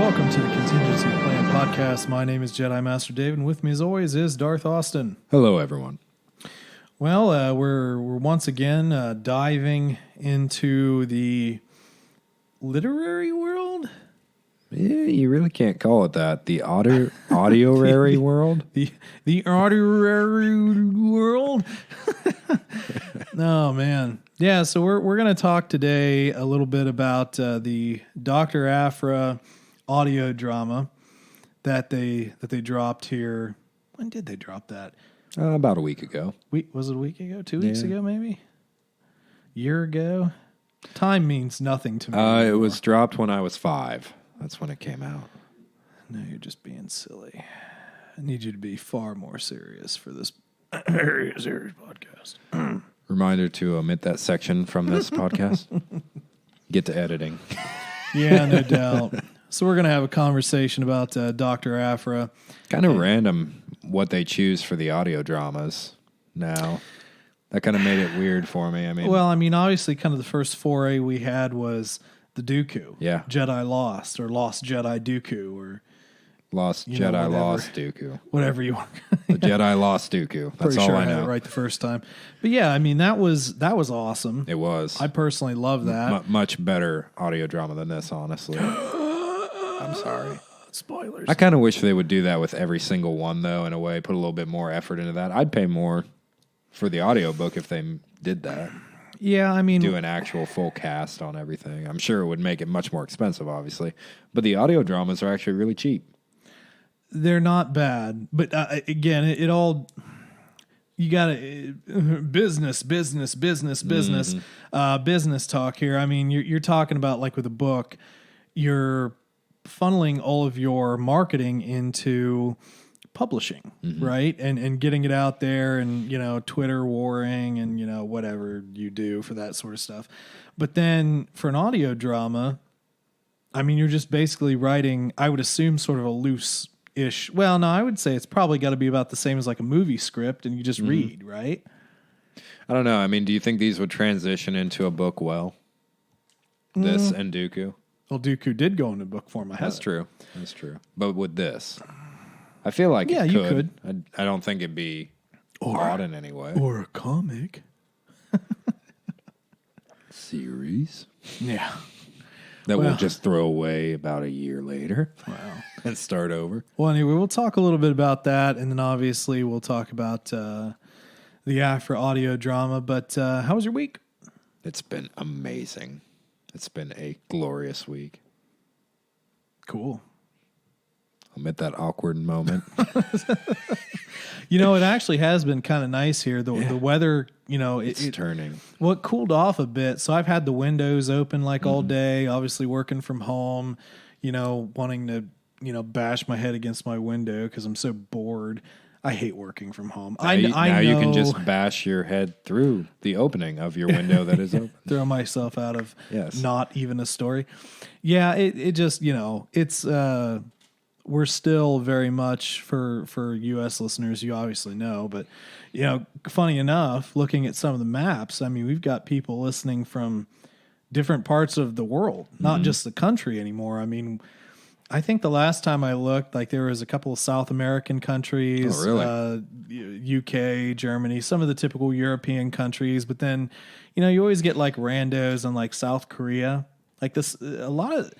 Welcome to the Contingency Plan Podcast. My name is Jedi Master David, and with me as always is Darth Austin. Hello, everyone. Well, we're once again diving into the literary world. Yeah, you really can't call it that. The audio-rary world? The literary world. Oh, man. Yeah, so we're going to talk today a little bit about the Dr. Aphra audio drama that they dropped here. When did they drop that? About a week ago. Was it a week ago? 2 weeks ago, maybe? Year ago? Time means nothing to me. It was dropped when I was 5. That's when it came out. No, you're just being silly. I need you to be far more serious for this very serious podcast. Reminder to omit that section from this podcast. Get to editing. Yeah, no doubt. So we're going to have a conversation about Dr. Aphra. Kind of random what they choose for the audio dramas now. That kind of made it weird for me. Obviously, kind of the first foray we had was the Dooku. Yeah. Jedi Lost, or Lost Jedi Dooku, or Lost Jedi Lost Dooku. Whatever you want. The Jedi Lost Dooku. That's Pretty all sure I I had know. it right the first time. But yeah, I mean, that was awesome. It was. I personally love that. Much better audio drama than this, honestly. I'm sorry. Spoilers. I kind of wish they would do that with every single one, though, in a way. Put a little bit more effort into that. I'd pay more for the audiobook if they did that. Yeah, I mean... Do an actual full cast on everything. I'm sure it would make it much more expensive, obviously. But the audio dramas are actually really cheap. They're not bad. But again, it all... You got to... business talk here. I mean, you're talking about, like with a book, you're funneling all of your marketing into publishing, right? And getting it out there and, Twitter warring and, whatever you do for that sort of stuff. But then for an audio drama, I mean, you're just basically writing, I would assume, sort of a loose-ish. Well, no, I would say it's probably got to be about the same as like a movie script and you just read, right? I don't know. I mean, do you think these would transition into a book well? This and Dooku? Well, Dooku did go into book form. That's true. But with this, I feel like it could. You could. I don't think it'd be odd in any way. Or a comic. Series? Yeah. That we'll just throw away about a year later. Wow. And start over. Well, anyway, we'll talk a little bit about that, and then obviously we'll talk about the Aphra audio drama. But how was your week? It's been amazing. It's been a glorious week. Cool. Omit that awkward moment. It actually has been kind of nice here. The weather, it's turning. Well, it cooled off a bit. So I've had the windows open all day, obviously working from home, wanting to, bash my head against my window because I'm so bored. I hate working from home. Now you can just bash your head through the opening of your window that is open. Throw myself out of not even a story. Yeah, it just, it's... we're still very much, for U.S. listeners, you obviously know, but, funny enough, looking at some of the maps, I mean, we've got people listening from different parts of the world, not just the country anymore. I mean, I think the last time I looked, like there was a couple of South American countries, UK, Germany, some of the typical European countries, but then, you always get like randos in like South Korea, like this, a lot of,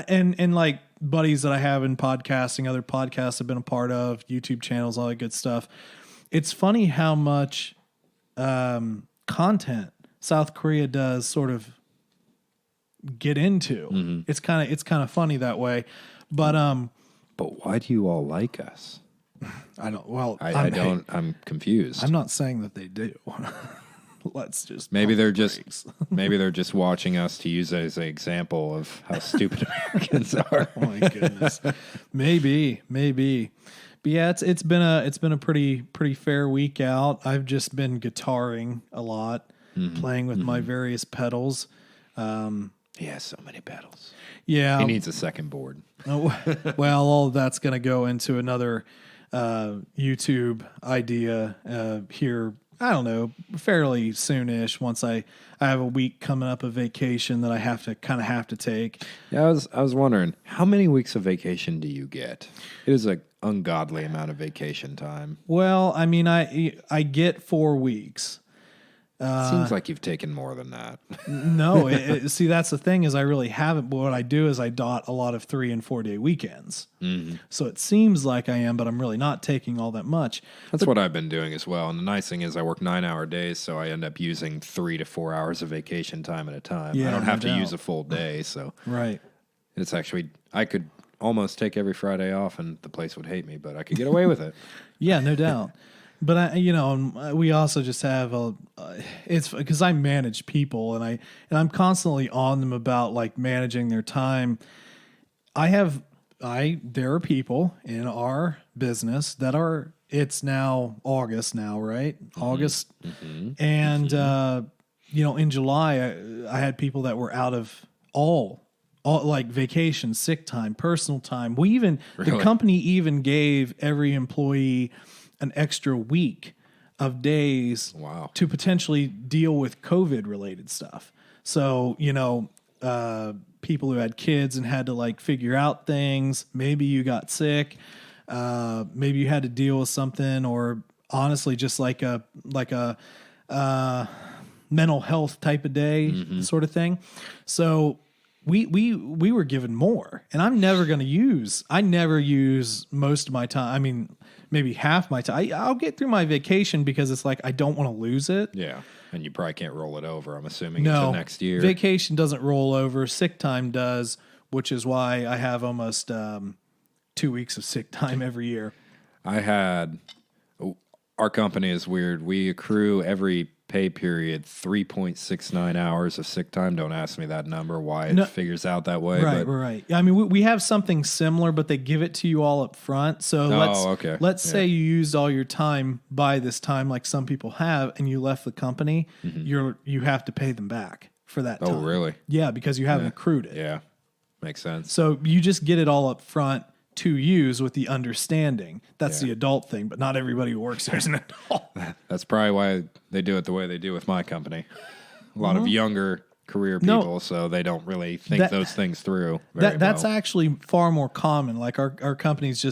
and like buddies that I have in podcasting, other podcasts I've been a part of, YouTube channels, all that good stuff. It's funny how much content South Korea does sort of get into. It's kind of funny that way, but why do you all like us? I don't. Well, I'm confused. I'm not saying that they do. Let's just maybe they're just watching us to use as an example of how stupid Americans are. Oh my goodness, maybe. But yeah, it's been a pretty fair week out. I've just been guitaring a lot, playing with my various pedals. He has so many pedals. Yeah, he needs a second board. Well, all of that's going to go into another YouTube idea here I don't know, fairly soonish. Once I have a week coming up of vacation that I have to take. Yeah, I was wondering, how many weeks of vacation do you get? It is an ungodly amount of vacation time. Well, I mean, I get 4 weeks. Seems like you've taken more than that. No, see, that's the thing is I really haven't. But what I do is I dot a lot of 3 and 4 day weekends. Mm-hmm. So it seems like I am, but I'm really not taking all that much. That's what I've been doing as well. And the nice thing is I work 9-hour days, so I end up using 3 to 4 hours of vacation time at a time. Yeah, I don't have no to doubt. use a full day. So Right. it's actually, I could almost take every Friday off and the place would hate me, but I could get away with it. Yeah, no doubt. But we also just have it's because I manage people and I'm constantly on them about like managing their time. There are people in our business that are, it's now August now, right? Mm-hmm. August. Mm-hmm. And, in July, I had people that were out of all like vacation, sick time, personal time. The company even gave every employee an extra week of days to potentially deal with COVID related stuff. So, people who had kids and had to like figure out things, maybe you got sick, maybe you had to deal with something, or honestly, just like a mental health type of day sort of thing. So we were given more, and I never use most of my time. I mean, maybe half my time. I'll get through my vacation because it's like I don't want to lose it. Yeah, and you probably can't roll it over, I'm assuming, until next year. Vacation doesn't roll over. Sick time does, which is why I have almost 2 weeks of sick time every year. Our company is weird. We accrue every pay period 3.69 hours of sick time. Don't ask me that number, why it figures out that way. Right. I mean, we have something similar, but they give it to you all up front. So let's say you used all your time by this time, like some people have, and you left the company, you have to pay them back for that time. Oh, really? Yeah, because you haven't accrued it. Yeah, makes sense. So you just get it all up front to use with the understanding. That's the adult thing, but not everybody who works there is an adult. That's probably why they do it the way they do with my company. A lot of younger career people, so they don't really think those things through. That's actually far more common. Like our company's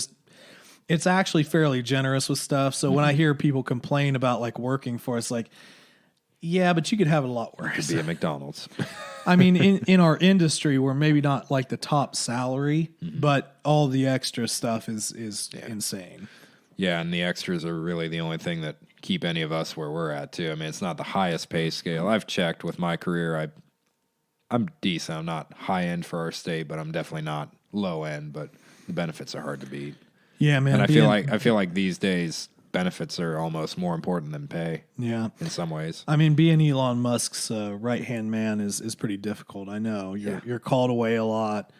it's actually fairly generous with stuff. So when I hear people complain about like working for us, like, yeah, but you could have it a lot worse. Could be at McDonald's. I mean, in our industry, we're maybe not like the top salary, but all the extra stuff is insane. Yeah, and the extras are really the only thing that keep any of us where we're at, too. I mean, it's not the highest pay scale. I've checked with my career. I'm decent. I'm not high end for our state, but I'm definitely not low end. But the benefits are hard to beat. Yeah, man. And I feel like these days benefits are almost more important than pay. Yeah, in some ways. I mean, being Elon Musk's right hand man is pretty difficult. I know you're called away a lot.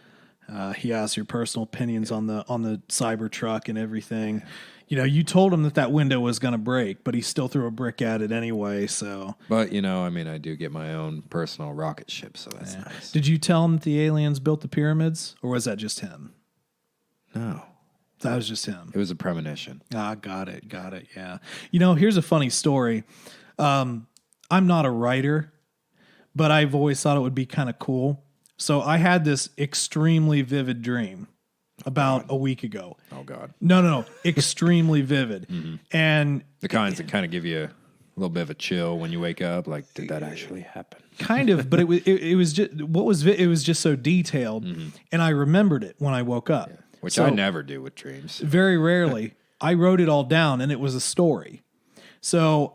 He asks your personal opinions on the Cybertruck and everything. Yeah. You told him that window was going to break, but he still threw a brick at it anyway. So, but I mean, I do get my own personal rocket ship, so that's nice. Did you tell him that the aliens built the pyramids, or was that just him? No. That was just him. It was a premonition. Got it. Yeah. Here's a funny story. I'm not a writer, but I've always thought it would be kind of cool. So I had this extremely vivid dream about a week ago. Oh, God. No. Extremely vivid. Mm-hmm. And the kinds that kind of give you a little bit of a chill when you wake up. Like, did that actually happen? Kind of, but it was just it was just so detailed, and I remembered it when I woke up. Yeah. Which I never do with dreams. Very rarely. I wrote it all down, and it was a story. So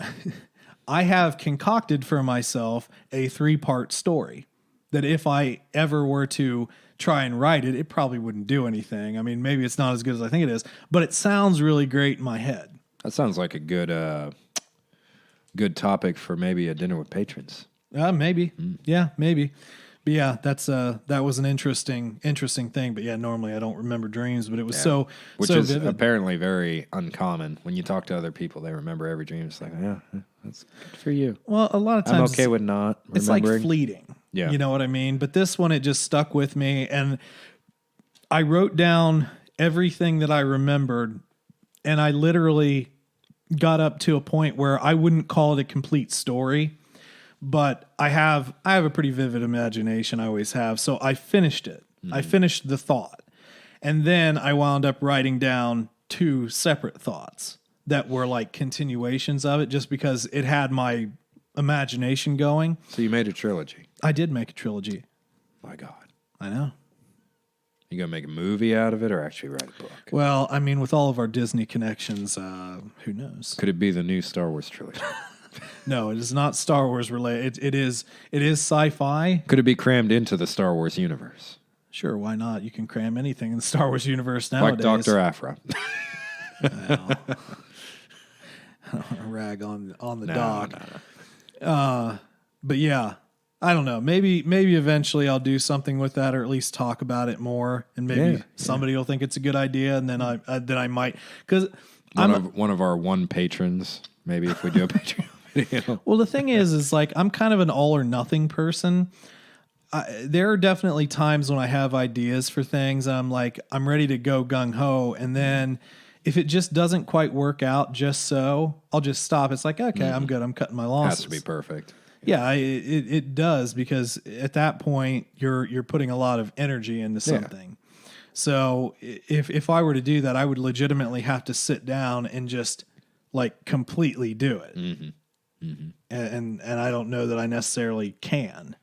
I have concocted for myself a 3-part story that if I ever were to try and write it, it probably wouldn't do anything. I mean, maybe it's not as good as I think it is, but it sounds really great in my head. That sounds like a good topic for maybe a dinner with patrons. Maybe. Yeah, maybe. But yeah, that was an interesting thing. But yeah, normally I don't remember dreams, but it was which is vivid. Apparently very uncommon. When you talk to other people, they remember every dream. It's like, yeah, that's good for you. Well, a lot of times I'm okay with not remembering. It's like fleeting. Yeah, you know what I mean. But this one, it just stuck with me, and I wrote down everything that I remembered, and I literally got up to a point where I wouldn't call it a complete story, but I have a pretty vivid imagination. I always have. So I finished it. I finished the thought. And then I wound up writing down 2 separate thoughts that were like continuations of it, just because it had my imagination going. So you made a trilogy. I did make a trilogy. My God. I know. You gonna make a movie out of it or actually write a book? Well, I mean, with all of our Disney connections, who knows? Could it be the new Star Wars trilogy? No, it is not Star Wars related. It is sci-fi. Could it be crammed into the Star Wars universe? Sure, why not? You can cram anything in the Star Wars universe nowadays. Like Dr. Aphra. Well, I don't want to rag on the doc. No. But yeah, I don't know. Maybe eventually I'll do something with that, or at least talk about it more, and maybe somebody will think it's a good idea, and then I might, because one of our patrons, maybe, if we do a Patreon video. Well, the thing is like I'm kind of an all or nothing person. There are definitely times when I have ideas for things, and I'm ready to go gung ho, and then if it just doesn't quite work out, I'll just stop. It's like, okay, I'm good. I'm cutting my losses. Has to be perfect. Yeah, it does, because at that point you're putting a lot of energy into something. Yeah. So if I were to do that, I would legitimately have to sit down and just like completely do it. Mm-hmm. Mm-hmm. And I don't know that I necessarily can.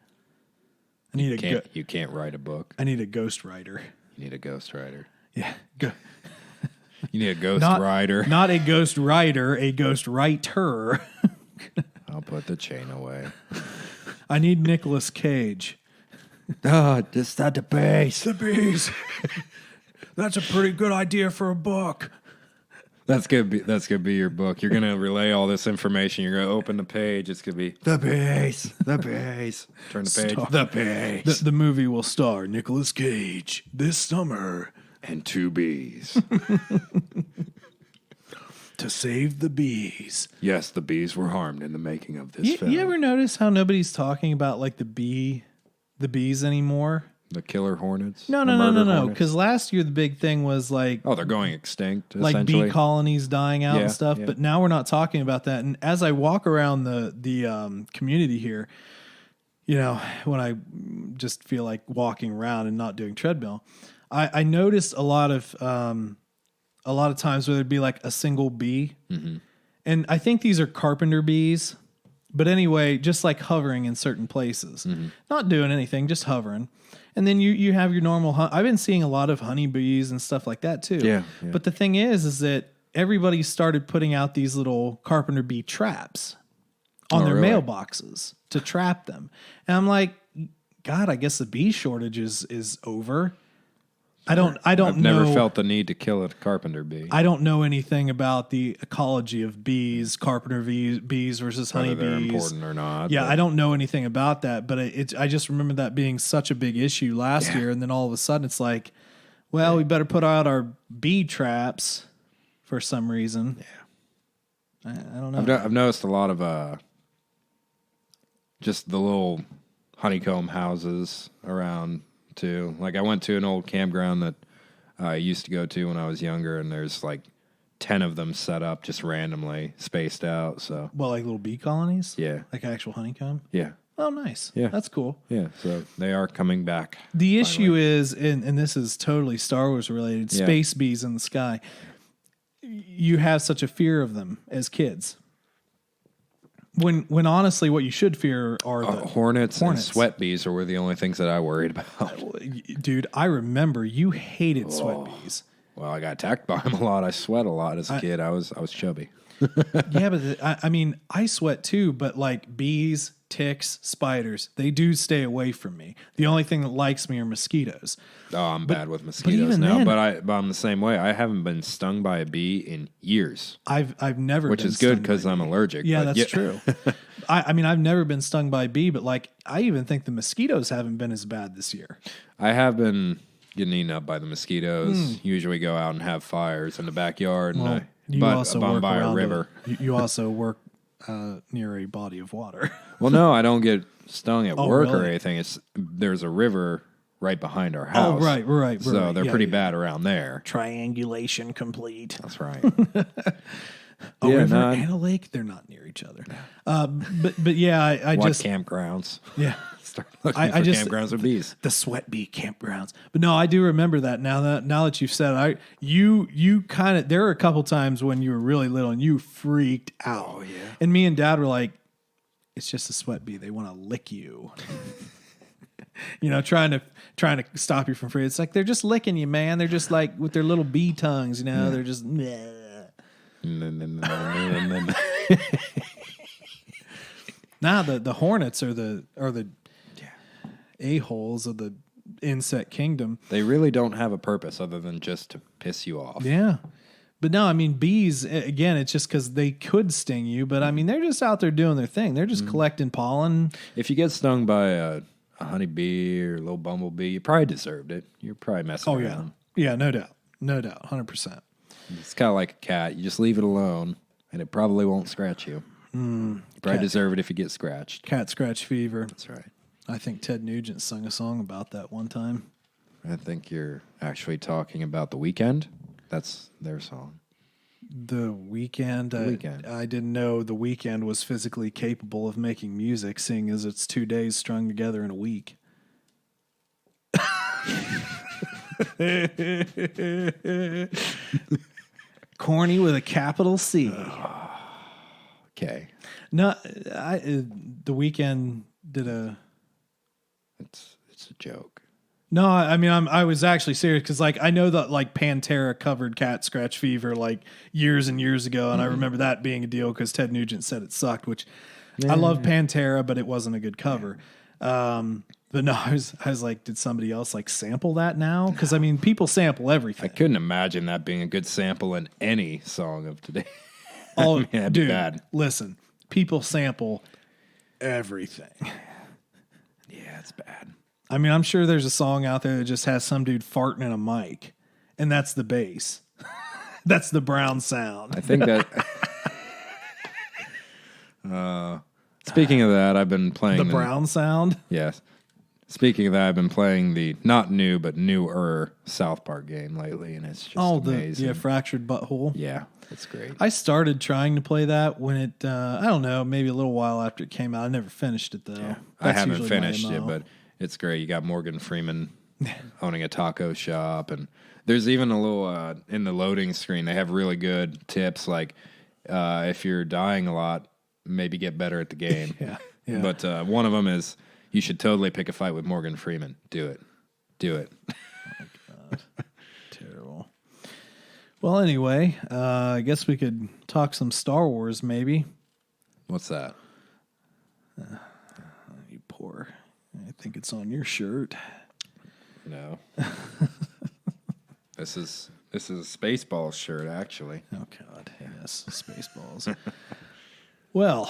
You can't write a book. I need a ghostwriter. You need a ghostwriter. Yeah. You need a ghostwriter. Not a ghost writer, a ghost writer. I'll put the chain away. I need Nicolas Cage. Just not the bees. The bees. That's a pretty good idea for a book. That's gonna be your book. You're gonna relay all this information. You're gonna open the page. It's gonna be the bees. The bees. Turn the page. The bees. The movie will star Nicolas Cage this summer. And 2 bees. To save the bees. Yes, the bees were harmed in the making of this film. You ever notice how nobody's talking about like the bees anymore? The killer hornets? No. Because last year the big thing was like, they're going extinct. Like bee colonies dying out and stuff. Yeah. But now we're not talking about that. And as I walk around the community here, when I just feel like walking around and not doing treadmill, I noticed a lot of times where there'd be like a single bee, and I think these are carpenter bees. But anyway, just like hovering in certain places, not doing anything, just hovering. And then you have your normal. I've been seeing a lot of honeybees and stuff like that too. Yeah. But the thing is that everybody started putting out these little carpenter bee traps on their mailboxes to trap them. And I'm like, God, I guess the bee shortage is over. I've never felt the need to kill a carpenter bee. I don't know anything about the ecology of bees, carpenter bees versus honeybees. Whether they're important or not. Yeah, I don't know anything about that, but I just remember that being such a big issue last year, and then all of a sudden it's like, well, we better put out our bee traps for some reason. Yeah. I don't know. I've noticed a lot of just the little honeycomb houses around too. Like I went to an old campground that I used to go to when I was younger, and there's like 10 of them set up just randomly spaced out. So, well, like little bee colonies? Yeah. Like actual honeycomb? Yeah. Oh, nice. Yeah. That's cool. Yeah. So they are coming back. The issue is, and this is totally Star Wars related, space bees in the sky. You have such a fear of them as kids. When honestly, what you should fear are the hornets and sweat bees were the only things that I worried about. Dude, I remember you hated sweat bees. Well, I got attacked by them a lot. I sweat a lot as a kid. I was chubby. Yeah, but I mean, I sweat too. But like bees, ticks, spiders, they do stay away from me. The only thing that likes me are mosquitoes. Oh, I'm bad with mosquitoes now. But I'm the same way. I haven't been stung by a bee in years. I've never, which been is good because I'm allergic. Yeah, that's true. I mean, I've never been stung by a bee, but like I even think the mosquitoes haven't been as bad this year. I have been getting eaten up by the mosquitoes. Usually go out and have fires in the backyard. Well, and you also I'm work by a around river. You also work near a body of water. Well, no, I don't get stung at work or really? anything. There's a river right behind our house. Oh, right. So they're pretty bad around there. Triangulation complete. That's right. A river and a lake, they're not near each other. But yeah, I what just campgrounds? Yeah, Start looking for campgrounds with bees. The sweat bee campgrounds. But no, I do remember that now that you've said it. You kind of, there were a couple times when you were really little and you freaked out. Oh yeah. And me and Dad were like, it's just a sweat bee. They want to lick you. Trying to stop you from free. It's like they're just licking you, man. They're just like with their little bee tongues, Yeah. They're just. Nah, the hornets are the a-holes of the insect kingdom. They really don't have a purpose other than just to piss you off. Yeah. But no, I mean, bees, again, it's just because they could sting you. But I mean, they're just out there doing their thing. They're just collecting pollen. If you get stung by a honeybee or a little bumblebee, you probably deserved it. You're probably messing around. Yeah, no doubt. 100%. It's kind of like a cat. You just leave it alone, and it probably won't scratch you. You probably deserve it if you get scratched. Cat scratch fever. That's right. I think Ted Nugent sung a song about that one time. I think you're actually talking about The Weeknd. That's their song. The Weeknd. I didn't know The Weeknd was physically capable of making music, seeing as it's 2 days strung together in a week. Corny with a capital C. Okay. No, The Weeknd did a. It's a joke. No, I mean I was actually serious because I know that Pantera covered Cat Scratch Fever years and years ago, and I remember that being a deal because Ted Nugent said it sucked. Which I love Pantera, but it wasn't a good cover. But no, I was like, did somebody else sample that now? Because I mean, people sample everything. I couldn't imagine that being a good sample in any song of today. Oh, that'd dude, be bad. Listen, people sample everything. Yeah, it's bad. I mean, I'm sure there's a song out there that just has some dude farting in a mic, and that's the bass. That's the brown sound. I think that. Speaking of that, I've been playing the brown sound. Yes. Speaking of that, I've been playing the not new but newer South Park game lately, and it's just amazing. Fractured Butthole. Yeah, it's great. I started trying to play that when it, I don't know, maybe a little while after it came out. I never finished it though. Yeah. I haven't finished it, but it's great. You got Morgan Freeman owning a taco shop, and there's even a little in the loading screen. They have really good tips, like if you're dying a lot, maybe get better at the game. Yeah. But one of them is you should totally pick a fight with Morgan Freeman. Do it. Oh my God. Terrible. Well, anyway, I guess we could talk some Star Wars, maybe. What's that? You poor. I think it's on your shirt. No. This is a Spaceballs shirt, actually. Oh God, yes, Spaceballs. Well,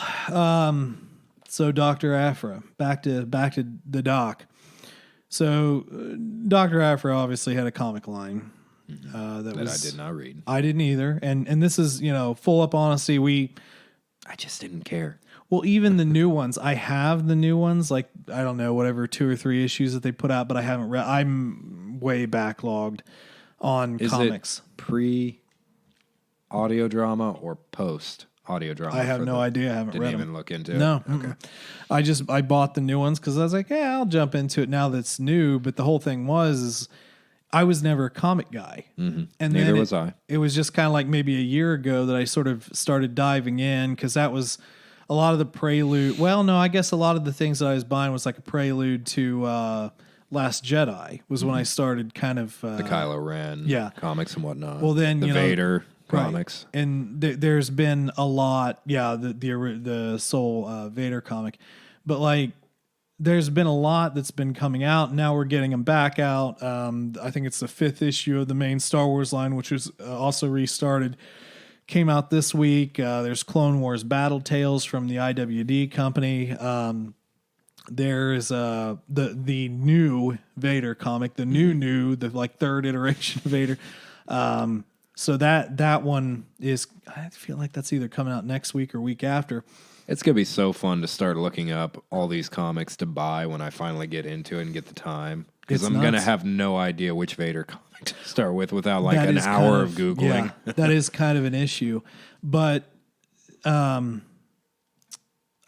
so Dr. Aphra, back to the doc. So Dr. Aphra obviously had a comic line that I did not read. I didn't either, and this is full up honesty. I just didn't care. Well, even the new ones, I have the new ones, I don't know, whatever 2 or 3 issues that they put out, but I haven't read. I'm way backlogged on comics. Is it pre-audio drama or post-audio drama? I have no idea. I haven't read them. Didn't even look into it? No. Okay. I bought the new ones because I was like, yeah, I'll jump into it now that's new. But the whole thing is I was never a comic guy. Mm-hmm. And neither was I. It was just kind of like maybe a year ago that I sort of started diving in because that was a lot of the prelude. Well, no, I guess a lot of the things that I was buying was like a prelude to Last Jedi was when I started kind of... the Kylo Ren comics and whatnot. Well, then, the Vader comics. Right. And there's been a lot, the Soul Vader comic. But there's been a lot that's been coming out. Now we're getting them back out. I think it's the 5th issue of the main Star Wars line, which was also restarted. Came out this week. There's Clone Wars Battle Tales from the IWD company. There's the new Vader comic, the the third iteration of Vader. So that one is, I feel like that's either coming out next week or week after. It's going to be so fun to start looking up all these comics to buy when I finally get into it and get the time. Because I'm going to have no idea which Vader comic to start with without like an hour of Googling. Yeah, that is kind of an issue. But I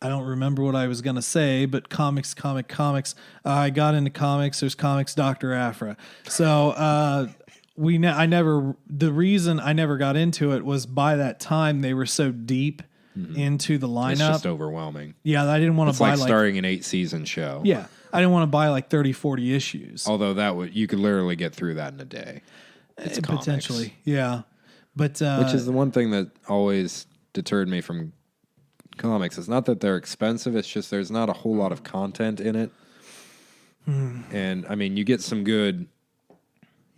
don't remember what I was going to say, but comics. I got into comics. There's Comics Dr. Aphra. So the reason I never got into it was by that time they were so deep into the lineup. It's just overwhelming. Yeah, I didn't want to buy like starting an 8-season show. Yeah. I didn't want to buy like 30, 40 issues. Although you could literally get through that in a day. It's potentially, yeah. But which is the one thing that always deterred me from comics. It's not that they're expensive. It's just there's not a whole lot of content in it. And I mean, you get some good,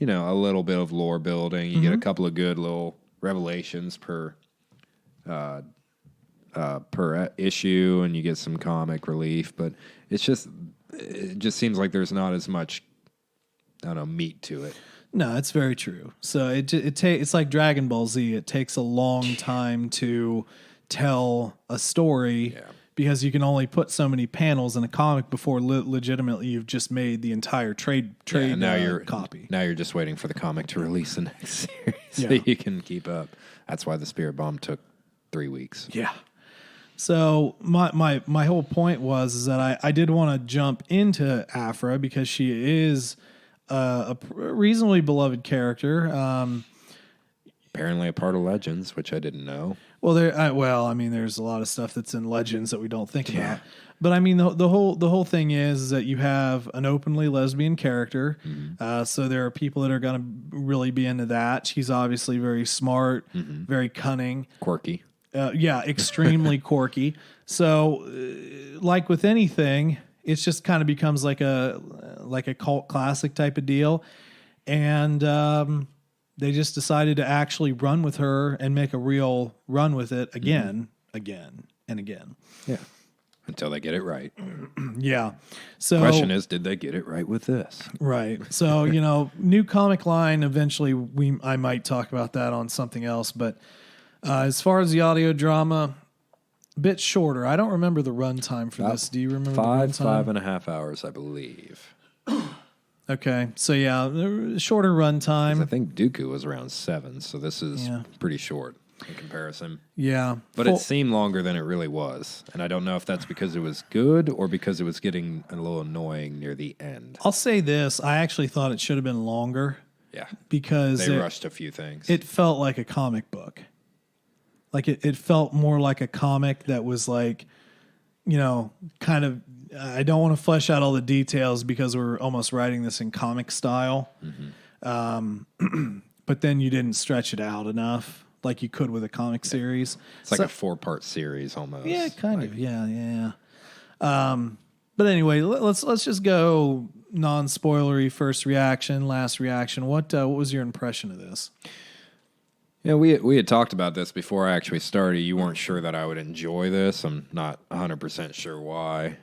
a little bit of lore building. You get a couple of good little revelations per issue, and you get some comic relief. But it just seems like there's not as much, meat to it. No, it's very true. So it's like Dragon Ball Z. It takes a long time to tell a story because you can only put so many panels in a comic before legitimately you've just made the entire trade copy. Now you're just waiting for the comic to release the next series so you can keep up. That's why the Spirit Bomb took 3 weeks. Yeah. So my whole point was that I did want to jump into Aphra because she is a reasonably beloved character. Apparently a part of Legends, which I didn't know. Well, there's a lot of stuff that's in Legends that we don't think about. But I mean, the whole thing is that you have an openly lesbian character. So there are people that are going to really be into that. She's obviously very smart, very cunning, quirky. Extremely quirky. So, like with anything, it just kind of becomes like a cult classic type of deal, and they just decided to actually run with her and make a real run with it again, and again. Yeah, until they get it right. Yeah. So, question is, did they get it right with this? Right. So new comic line. Eventually, I might talk about that on something else, but. As far as the audio drama, a bit shorter. I don't remember the runtime for this. Do you remember the runtime? 5.5 hours, I believe. Okay. So, shorter runtime. I think Dooku was around 7, so this is pretty short in comparison. Yeah. But it seemed longer than it really was. And I don't know if that's because it was good or because it was getting a little annoying near the end. I'll say this. I actually thought it should have been longer. Yeah. Because they rushed a few things. It felt like a comic book. Like it felt more like a comic that was like, kind of, I don't want to flesh out all the details because we're almost writing this in comic style. But then you didn't stretch it out enough like you could with a comic series. It's like a 4-part series almost. Yeah, kind of. Yeah. But anyway, let's just go non-spoilery first reaction, last reaction. What was your impression of this? Yeah, we had talked about this before I actually started. You weren't sure that I would enjoy this. I'm not 100% sure why,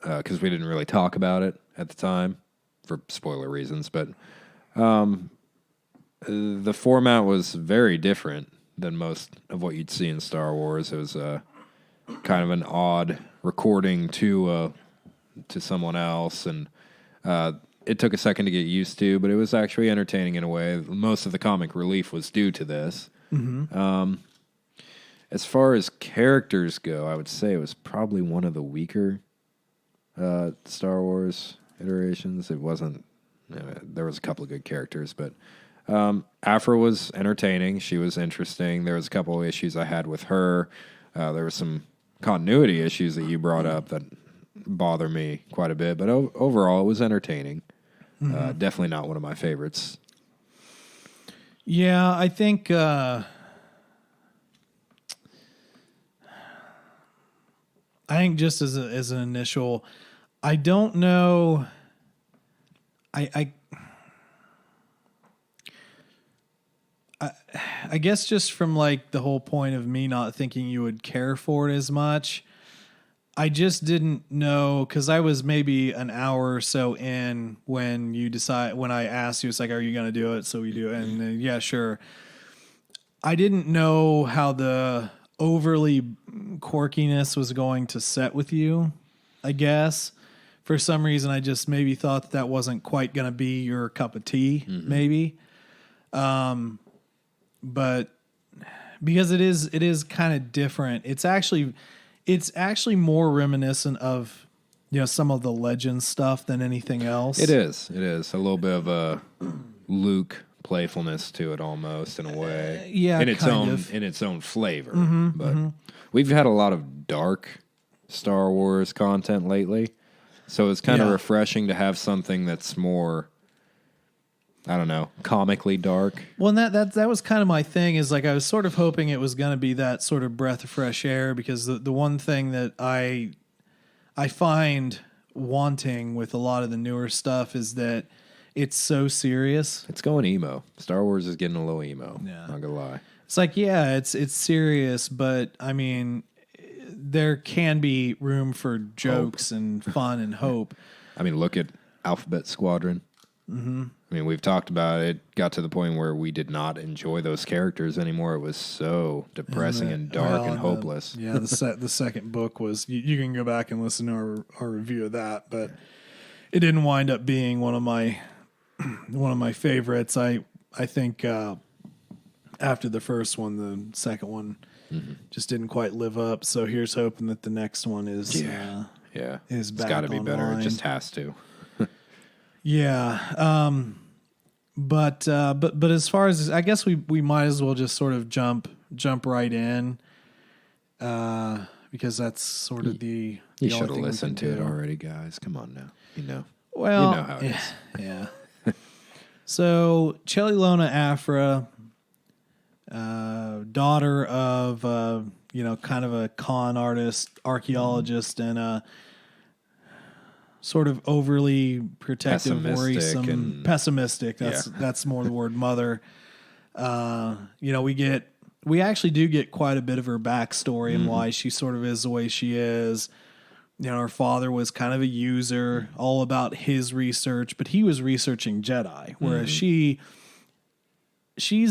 because we didn't really talk about it at the time for spoiler reasons. But the format was very different than most of what you'd see in Star Wars. It was kind of an odd recording to someone else, and it took a second to get used to, but it was actually entertaining in a way. Most of the comic relief was due to this. As far as characters go, I would say it was probably one of the weaker Star Wars iterations. It wasn't... there was a couple of good characters, but Aphra was entertaining. She was interesting. There was a couple of issues I had with her. There were some continuity issues that you brought up that bother me quite a bit, but overall it was entertaining. Definitely not one of my favorites. Yeah, I think just as an initial, I don't know. I guess just from like the whole point of me not thinking you would care for it as much. I just didn't know because I was maybe an hour or so in when I asked you, it's like, are you going to do it? So we do it. And then, yeah, sure. I didn't know how the overly quirkiness was going to set with you, I guess, for some reason, I just maybe thought that wasn't quite going to be your cup of tea, maybe. But because it is kind of different. It's actually more reminiscent of, some of the legend stuff than anything else. It is a little bit of a Luke playfulness to it, almost, in a way. Yeah, in its own flavor. But we've had a lot of dark Star Wars content lately, so it's kind of refreshing to have something that's more, I don't know, comically dark. Well, and that was kind of my thing, is like I was sort of hoping it was going to be that sort of breath of fresh air, because the one thing that I find wanting with a lot of the newer stuff is that it's so serious. It's going emo. Star Wars is getting a little emo. Yeah. Not gonna lie. It's like, it's serious, but I mean, there can be room for jokes and fun and hope. I mean, look at Alphabet Squadron. I mean, we've talked about it. Got to the point where we did not enjoy those characters anymore. It was so depressing and dark and hopeless. The second book was. You can go back and listen to our review of that, but it didn't wind up being one of my favorites. I think after the first one, the second one just didn't quite live up. So here's hoping that the next one is is back. It's got to be better. It just has to. Yeah. But as far as, I guess we might as well just sort of jump right in, because that's sort of the You only should have thing listened we can to it do. already, guys. Come on now. Well, you know how it is. Yeah. So Chelilona Aphra, daughter of kind of a con artist, archaeologist, and a sort of overly protective, worrisome, pessimistic. That's more the word mother. We actually do get quite a bit of her backstory and why she sort of is the way she is. Her father was kind of a user, all about his research, but he was researching Jedi, whereas she's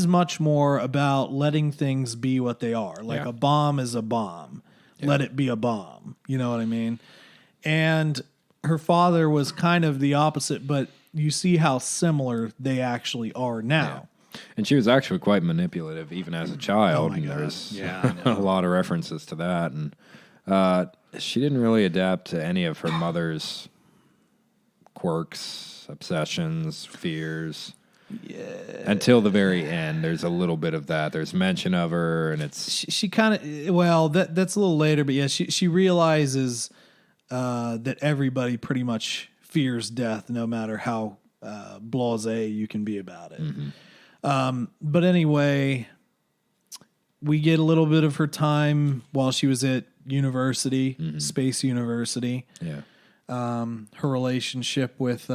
much more about letting things be what they are. Like a bomb is a bomb. Yeah. Let it be a bomb. You know what I mean? And her father was kind of the opposite, but you see how similar they actually are now. Yeah. And she was actually quite manipulative, even as a child. And there's a lot of references to that. And she didn't really adapt to any of her mother's quirks, obsessions, fears. Yeah. Until the very end, there's a little bit of that. There's mention of her, and it's she kind of that's a little later, but she realizes that everybody pretty much fears death, no matter how blasé you can be about it. But anyway, we get a little bit of her time while she was at university, Space University. Yeah. Her relationship with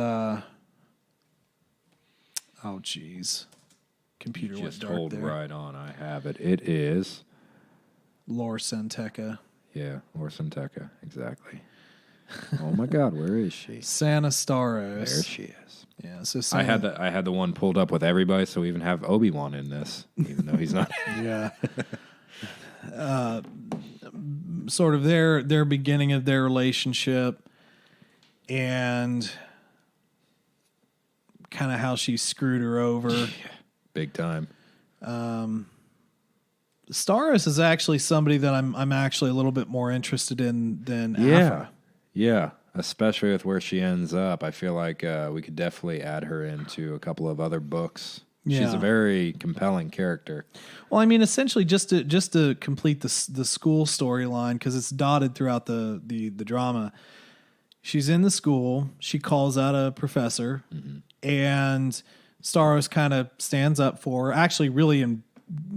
computer went just dark hold there. right on. I have it. It is Lor Santeca. Yeah, Lor Santeca. Exactly. Oh my God, where is she? Sana Staros. There she is. Yeah, so I had the one pulled up with everybody, so we even have Obi-Wan in this, even though he's not. Yeah. Sort of their beginning of their relationship, and kind of how she screwed her over. Yeah, big time. Staros is actually somebody that I'm actually a little bit more interested in than Aphra. Yeah, especially with where she ends up. I feel like we could definitely add her into a couple of other books. Yeah. She's a very compelling character. Well, I mean, essentially, just to complete the school storyline, because it's dotted throughout the drama. She's in the school. She calls out a professor, and Staros kind of stands up for her. Actually, really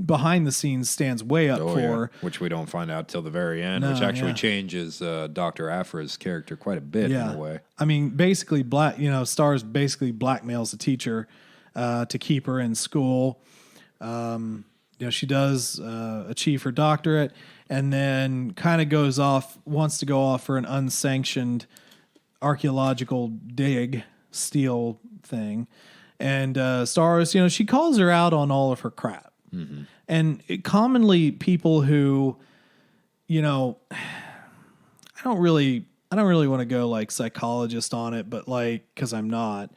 behind the scenes stands way up for her. Which we don't find out till the very end, which actually changes Dr. Aphra's character quite a bit in a way. I mean, basically, Staros basically blackmails the teacher to keep her in school. She does achieve her doctorate, and then kind of wants to go off for an unsanctioned archaeological steal thing. And Staros, she calls her out on all of her crap. And commonly people who, I don't really I don't really want to go like psychologist on it, but like, because I'm not.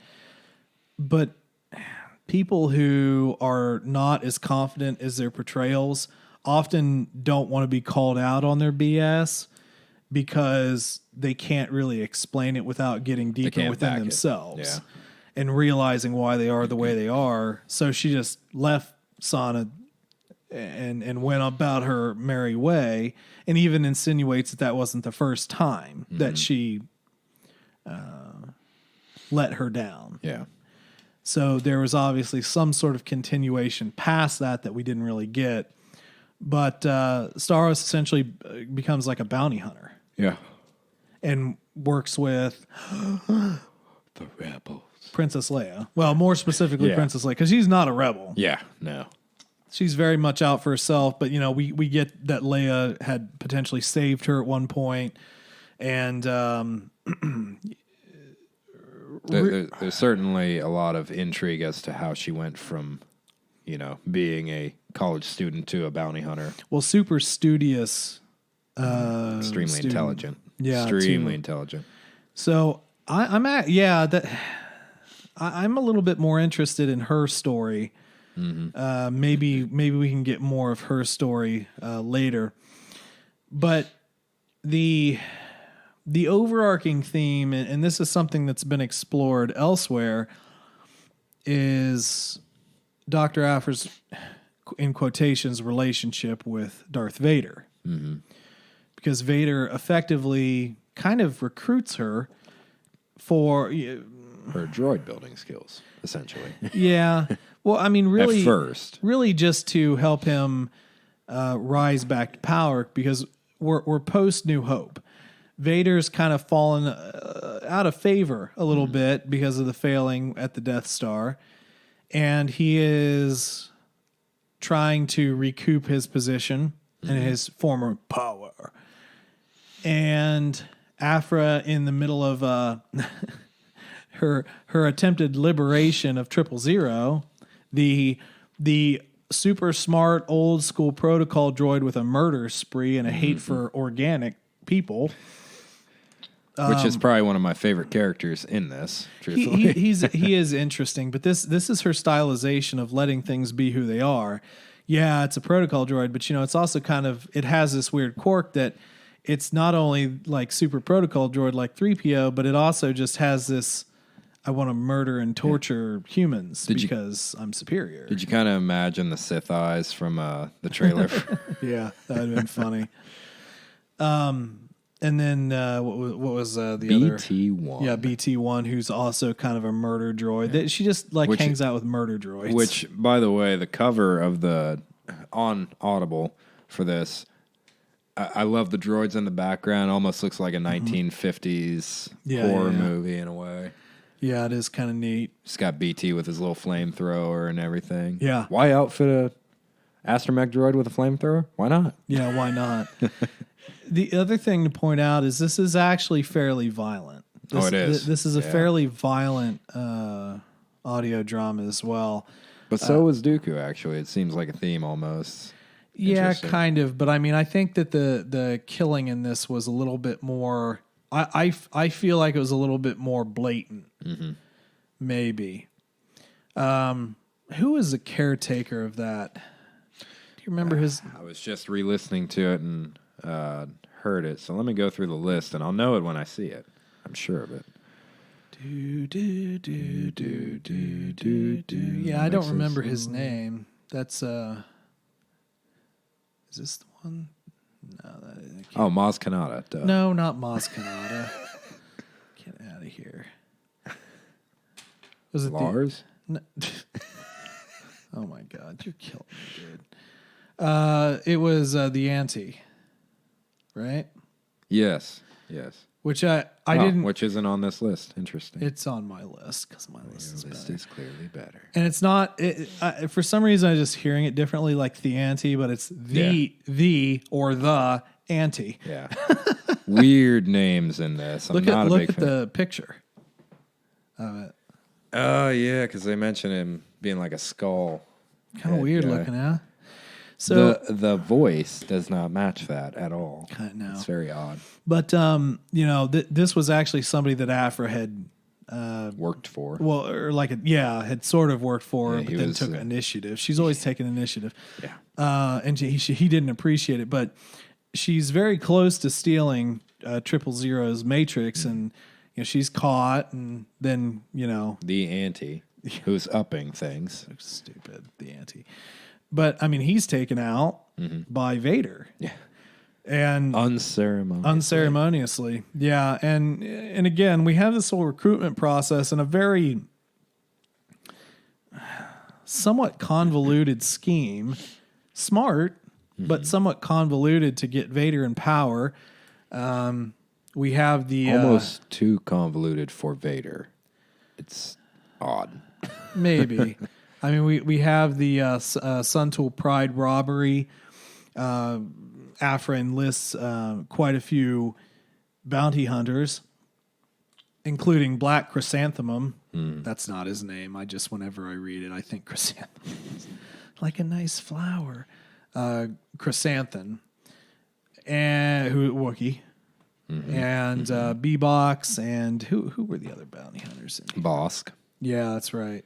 But people who are not as confident as their portrayals often don't want to be called out on their BS because they can't really explain it without getting deeper within themselves and realizing why they are the way they are. So she just left Sana and went about her merry way, and even insinuates that wasn't the first time that she let her down. Yeah. So there was obviously some sort of continuation past that we didn't really get. But Staros essentially becomes like a bounty hunter. Yeah. And works with the rebels. Princess Leia. Well, more specifically Princess Leia, because she's not a rebel. Yeah, no. She's very much out for herself, but we get that Leia had potentially saved her at one point, and there's certainly a lot of intrigue as to how she went from, being a college student to a bounty hunter. Well, super studious, extremely intelligent. Yeah, extremely intelligent. So I'm a little bit more interested in her story. Mm-hmm. Maybe we can get more of her story later, but the overarching theme, and this is something that's been explored elsewhere, is Dr. Aphra's, in quotations, relationship with Darth Vader. Mm-hmm. Because Vader effectively kind of recruits her for her droid building skills, essentially. Yeah. Well, I mean, really, at first, really just to help him rise back to power, because we're post New Hope. Vader's kind of fallen out of favor a little bit because of the failing at the Death Star, and he is trying to recoup his position and his former power. And Aphra, in the middle of her attempted liberation of 000, the super smart old school protocol droid with a murder spree and a hate for organic people, which is probably one of my favorite characters in this. Truthfully, he is interesting, but this is her stylization of letting things be who they are. Yeah, it's a protocol droid, but it's also kind of, it has this weird quirk that it's not only like super protocol droid like 3PO, but it also just has this, I want to murder and torture humans because I'm superior. Did you kind of imagine the Sith eyes from the trailer? Yeah, that would have been funny. And then what was the BT-1? Other? Yeah, BT-1, who's also kind of a murder droid. Yeah. She just hangs out with murder droids. Which, by the way, the cover of on Audible for this, I love the droids in the background. Almost looks like a 1950s horror movie in a way. Yeah, it is kind of neat. It's got BT with his little flamethrower and everything. Yeah. Why outfit a astromech droid with a flamethrower? Why not? Yeah, why not? The other thing to point out is this is actually fairly violent. It is. This is a fairly violent audio drama as well. But so is Dooku, actually. It seems like a theme almost. Yeah, kind of. But I mean, I think that the killing in this was a little bit more... I feel like it was a little bit more blatant. Mm-hmm. Maybe. Who was the caretaker of that? Do you remember his... I was just re-listening to it and heard it. So let me go through the list, and I'll know it when I see it. I'm sure of it. Yeah, I don't remember his name. That's... Is this the one? No, Maz Kanata. Duh. No, not Maz Kanata. Get out of here. Was it Lars? No. Oh my God, you're killing me, dude. It was the Auntie, right? Yes. Which I didn't. Which isn't on this list. Interesting. It's on my list because my list is better. Is clearly better. And it's not. For some reason, I'm just hearing it differently, like the Auntie, but it's the or the Auntie. Yeah. Weird names in this. Look at the picture of it. Oh yeah, because they mention him being like a skull. Kind of weird looking, huh? So the voice does not match that at all. No. It's very odd. But this was actually somebody that Aphra had Worked for. Well, or had sort of worked for her, but then took initiative. She's always taken initiative. Yeah. And he didn't appreciate it, but she's very close to stealing 000's matrix, and she's caught, and then the auntie who's upping things. So stupid, the auntie. But I mean, he's taken out by Vader. Yeah. And unceremoniously. Yeah. And again, we have this whole recruitment process in a very somewhat convoluted scheme. Smart, but somewhat convoluted to get Vader in power. We have the almost too convoluted for Vader. It's odd. Maybe. I mean, we have the Suntool Pride robbery. Aphra enlists quite a few bounty hunters, including Black Chrysanthemum. That's not his name. Whenever I read it, I think chrysanthemum is like a nice flower. Chrysanthemum, and Wookiee, and B-Box, and who were the other bounty hunters? Bosk. Yeah, that's right.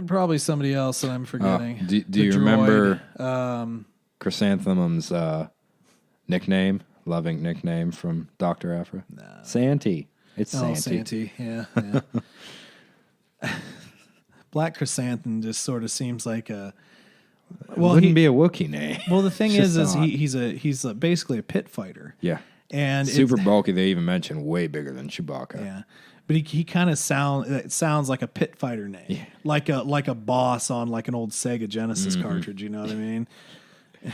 Probably somebody else that I'm forgetting. Do you remember Chrysanthemum's nickname, loving nickname from Dr. Aphra? No. Santee. It's Santee. Santee, yeah. Black Chrysanthemum just sort of seems like a... Well, wouldn't be a Wookiee name. Well, the thing is he's basically a pit fighter. Yeah. And super bulky. They even mention way bigger than Chewbacca. Yeah. But he kind of sounds like a pit fighter name, like a boss on like an old Sega Genesis cartridge. You know what I mean? Pit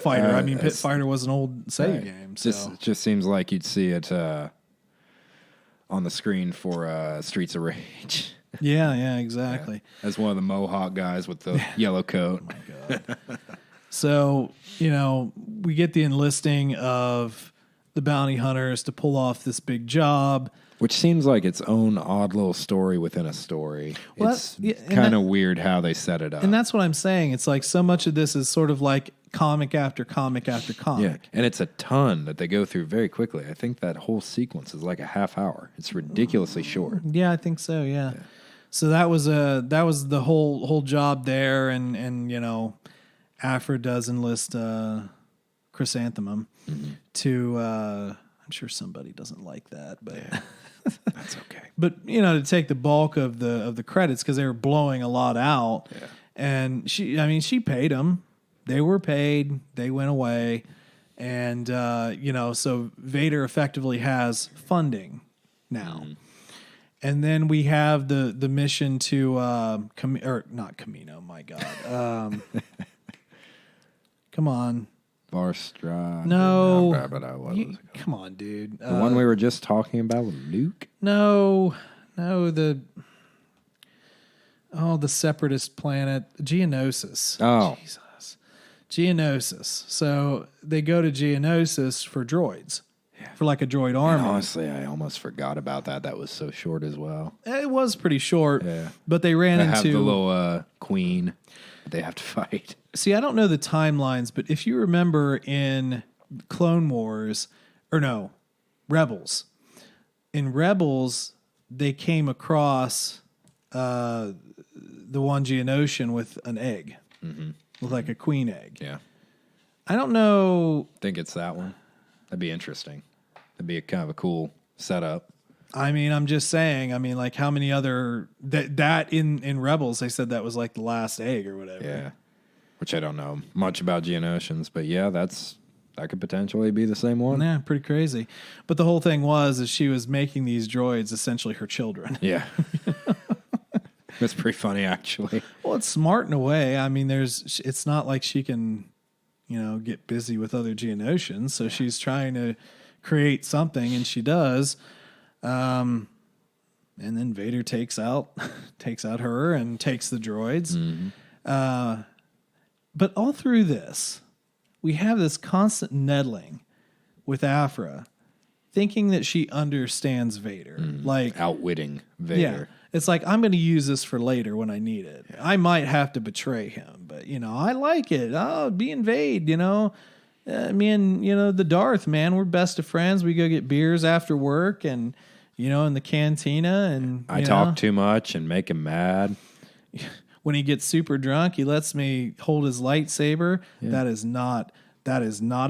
Fighter. I mean, Pit Fighter was an old Sega game. So. Just seems like you'd see it on the screen for Streets of Rage. Yeah, exactly. Yeah. As one of the Mohawk guys with the yellow coat. Oh my God. So we get the enlisting of the bounty hunters to pull off this big job. Which seems like its own odd little story within a story. Well, it's kind of weird how they set it up. And that's what I'm saying. It's like so much of this is sort of like comic after comic after comic. Yeah, and it's a ton that they go through very quickly. I think that whole sequence is like a half hour. It's ridiculously short. Yeah, I think so, yeah. So that was the whole job there, and Aphra does enlist Chrysanthemum to I'm sure somebody doesn't like that, but that's okay. But to take the bulk of the credits, because they were blowing a lot out, and she paid them. They were paid. They went away, and so Vader effectively has funding now. And then we have the mission to not Camino. My God, come on. Barstrad. No. Come on, dude. The one we were just talking about with Luke? No, the separatist planet, Geonosis. Oh. Jesus. Geonosis. So they go to Geonosis for droids. Yeah. For like a droid army. And honestly, I almost forgot about that. That was so short as well. It was pretty short. Yeah. But they ran into... have the little queen they have to fight. See, I don't know the timelines, but if you remember in Clone Wars, Rebels. In Rebels, they came across the one Geonosian with an egg. With like a queen egg. Yeah. I don't know. Think it's that one. That'd be interesting. That'd be kind of a cool setup. I mean, I'm just saying. I mean, like how many other that in Rebels they said that was like the last egg or whatever. Yeah, which I don't know much about Geonosians, but yeah, that could potentially be the same one. Yeah, pretty crazy. But the whole thing is she was making these droids essentially her children. Yeah, that's pretty funny actually. Well, it's smart in a way. I mean, it's not like she can, get busy with other Geonosians, so she's trying to create something, and she does. And then Vader takes out her and takes the droids. But all through this, we have this constant meddling with Aphra, thinking that she understands Vader, like outwitting Vader. It's like, I'm going to use this for later when I need it. I might have to betray him, but, I like it. Oh, be invade, me and, the Darth, man, we're best of friends. We go get beers after work and, in the cantina. And I talk too much and make him mad. When he gets super drunk, he lets me hold his lightsaber. Yeah. That is not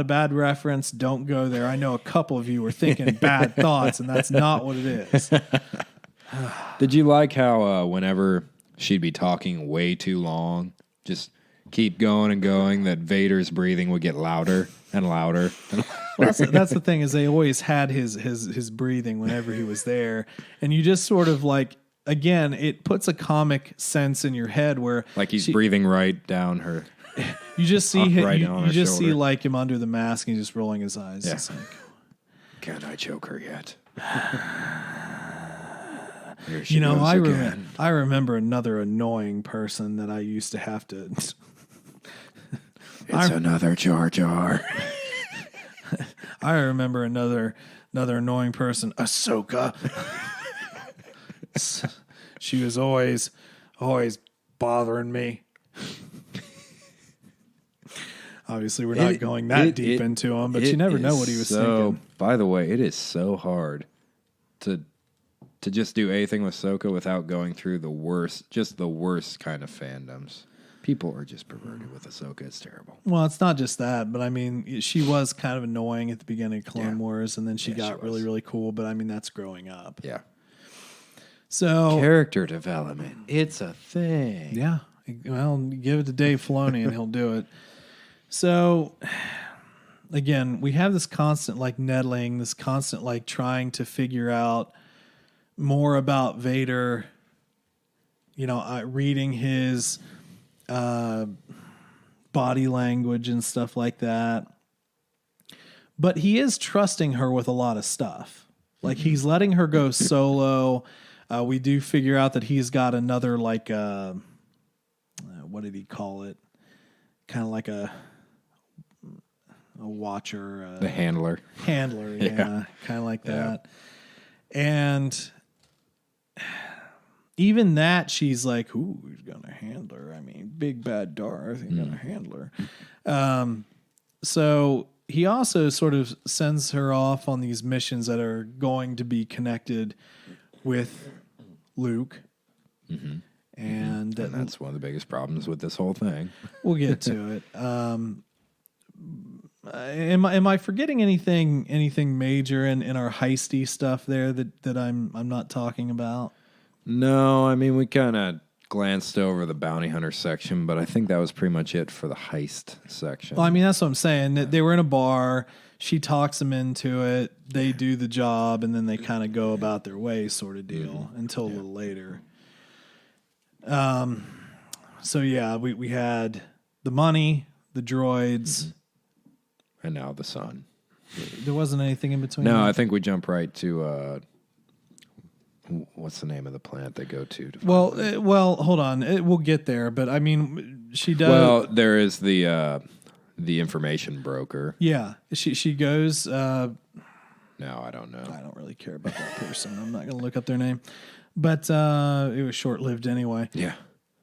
a bad reference. Don't go there. I know a couple of you were thinking bad thoughts, and that's not what it is. Did you like how whenever she'd be talking way too long, just keep going and going, that Vader's breathing would get louder and louder? Well, that's the thing, is they always had his breathing whenever he was there, and you just sort of like, again, it puts a comic sense in your head where like he's breathing right down her. You just see him, right you just see like him under the mask and he's just rolling his eyes. Yeah. It's like, can't I choke her yet? I remember another annoying person that I used to have to. It's another Jar Jar. I remember another annoying person, Ahsoka. She was always bothering me. Obviously, we're not going that deep into him, but you never know what he was thinking. By the way, it is so hard to just do anything with Ahsoka without going through the worst kind of fandoms. People are just perverted with Ahsoka. It's terrible. Well, it's not just that, but I mean, she was kind of annoying at the beginning of Clone Wars, and then she got really, really cool. But I mean, that's growing up. Yeah. So character development, it's a thing. Yeah. Well, give it to Dave Filoni, and he'll do it. So, again, we have this constant like nettling, this constant like trying to figure out more about Vader. Reading his body language and stuff like that. But he is trusting her with a lot of stuff. Like he's letting her go solo. We do figure out that he's got another like what did he call it? Kind of like a watcher. The handler. Handler, yeah. Kind of like that. And even that, she's like, ooh, he's going to handle her. I mean, big bad Darth, he's going to handle her. So he also sort of sends her off on these missions that are going to be connected with Luke. Mm-hmm. And that's one of the biggest problems with this whole thing. We'll get to it. Am I forgetting anything major in our heisty stuff there that I'm not talking about? No, I mean, we kind of glanced over the bounty hunter section, but I think that was pretty much it for the heist section. Well, I mean, that's what I'm saying. They were in a bar. She talks them into it. They do the job, and then they kind of go about their way, sort of deal, until a little later. So yeah, we had the money, the droids, and now the sun. There wasn't anything in between. No, I think we jump right to what's the name of the plant they go to? Well, hold on, we'll get there. But I mean, she does. Well, there is the information broker. Yeah, she goes. No, I don't know. I don't really care about that person. I'm not going to look up their name. But it was short-lived anyway. Yeah.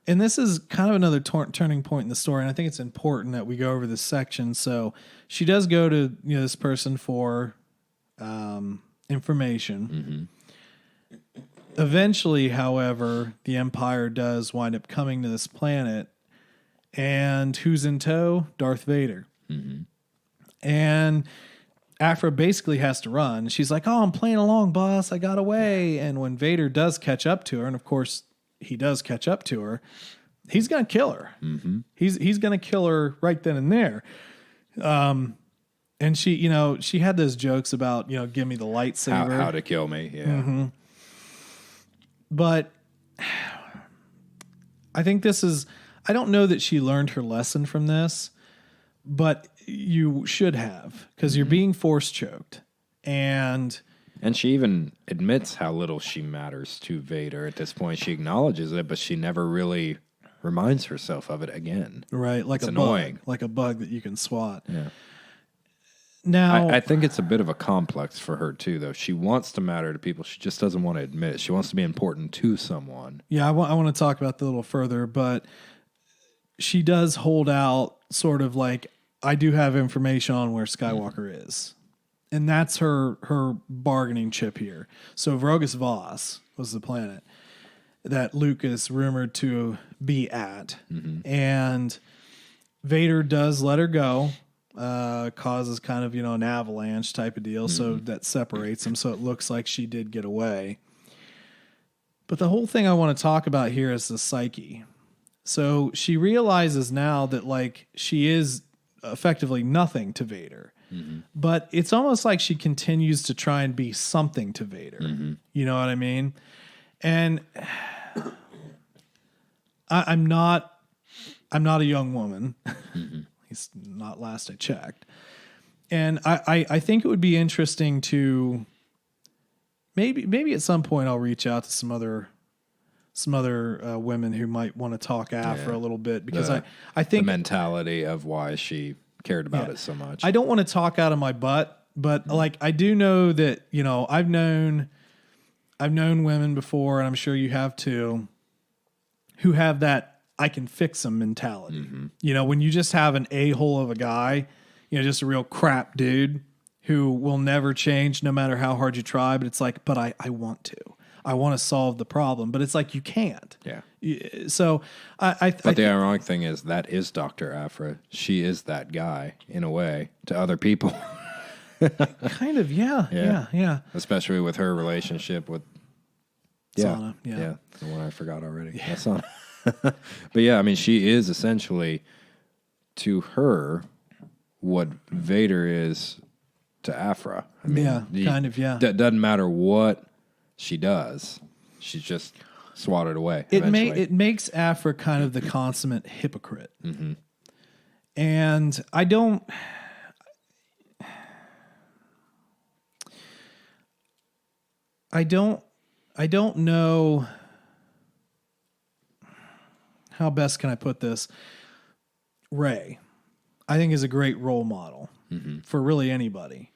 And this is kind of another turning point in the story, and I think it's important that we go over this section. So she does go to this person for information. Mm-hmm. Eventually, however, the Empire does wind up coming to this planet, and who's in tow? Darth Vader. Mm-hmm. And Aphra basically has to run. She's like, oh, I'm playing along, boss. I got away. And when Vader does catch up to her, and of course he does catch up to her, he's going to kill her. Mm-hmm. He's going to kill her right then and there. And she had those jokes about, give me the lightsaber. How to kill me, yeah. Mm-hmm. But I think I don't know that she learned her lesson from this, but you should have, because you're being force choked. And she even admits how little she matters to Vader at this point. She acknowledges it, but she never really reminds herself of it again. Right, like it's a annoying. Bug, like a bug that you can swat. Yeah. Now, I think it's a bit of a complex for her too, though. She wants to matter to people. She just doesn't want to admit it. She wants to be important to someone. Yeah, I want to talk about that a little further, but she does hold out sort of like, I do have information on where Skywalker is. And that's her bargaining chip here. So Vrogus Voss was the planet that Luke is rumored to be at. And Vader does let her go. Causes kind of, an avalanche type of deal. So that separates them. So it looks like she did get away. But the whole thing I want to talk about here is the psyche. So she realizes now that like she is effectively nothing to Vader. But it's almost like she continues to try and be something to Vader. You know what I mean? And I'm not a young woman. It's not last I checked. And I think it would be interesting to maybe at some point I'll reach out to some other women who might want to talk Aphra a little bit, because I think the mentality of why she cared about it so much. I don't want to talk out of my butt, but like I do know that, I've known women before, and I'm sure you have too, who have that I can fix them mentality. When you just have an a-hole of a guy, just a real crap dude who will never change no matter how hard you try, but it's like, but I want to. I want to solve the problem, but it's like you can't. Yeah. So But the ironic thing is that is Dr. Aphra. She is that guy in a way to other people. Kind of, yeah. Especially with her relationship with Sana, the one I forgot already. Yeah. Sana. But yeah, I mean, she is essentially to her what Vader is to Aphra. I mean, That doesn't matter what she does. She's just swatted away. It makes Aphra kind of the consummate hypocrite. And I don't know how best can I put this. Rey, I think, is a great role model for really anybody.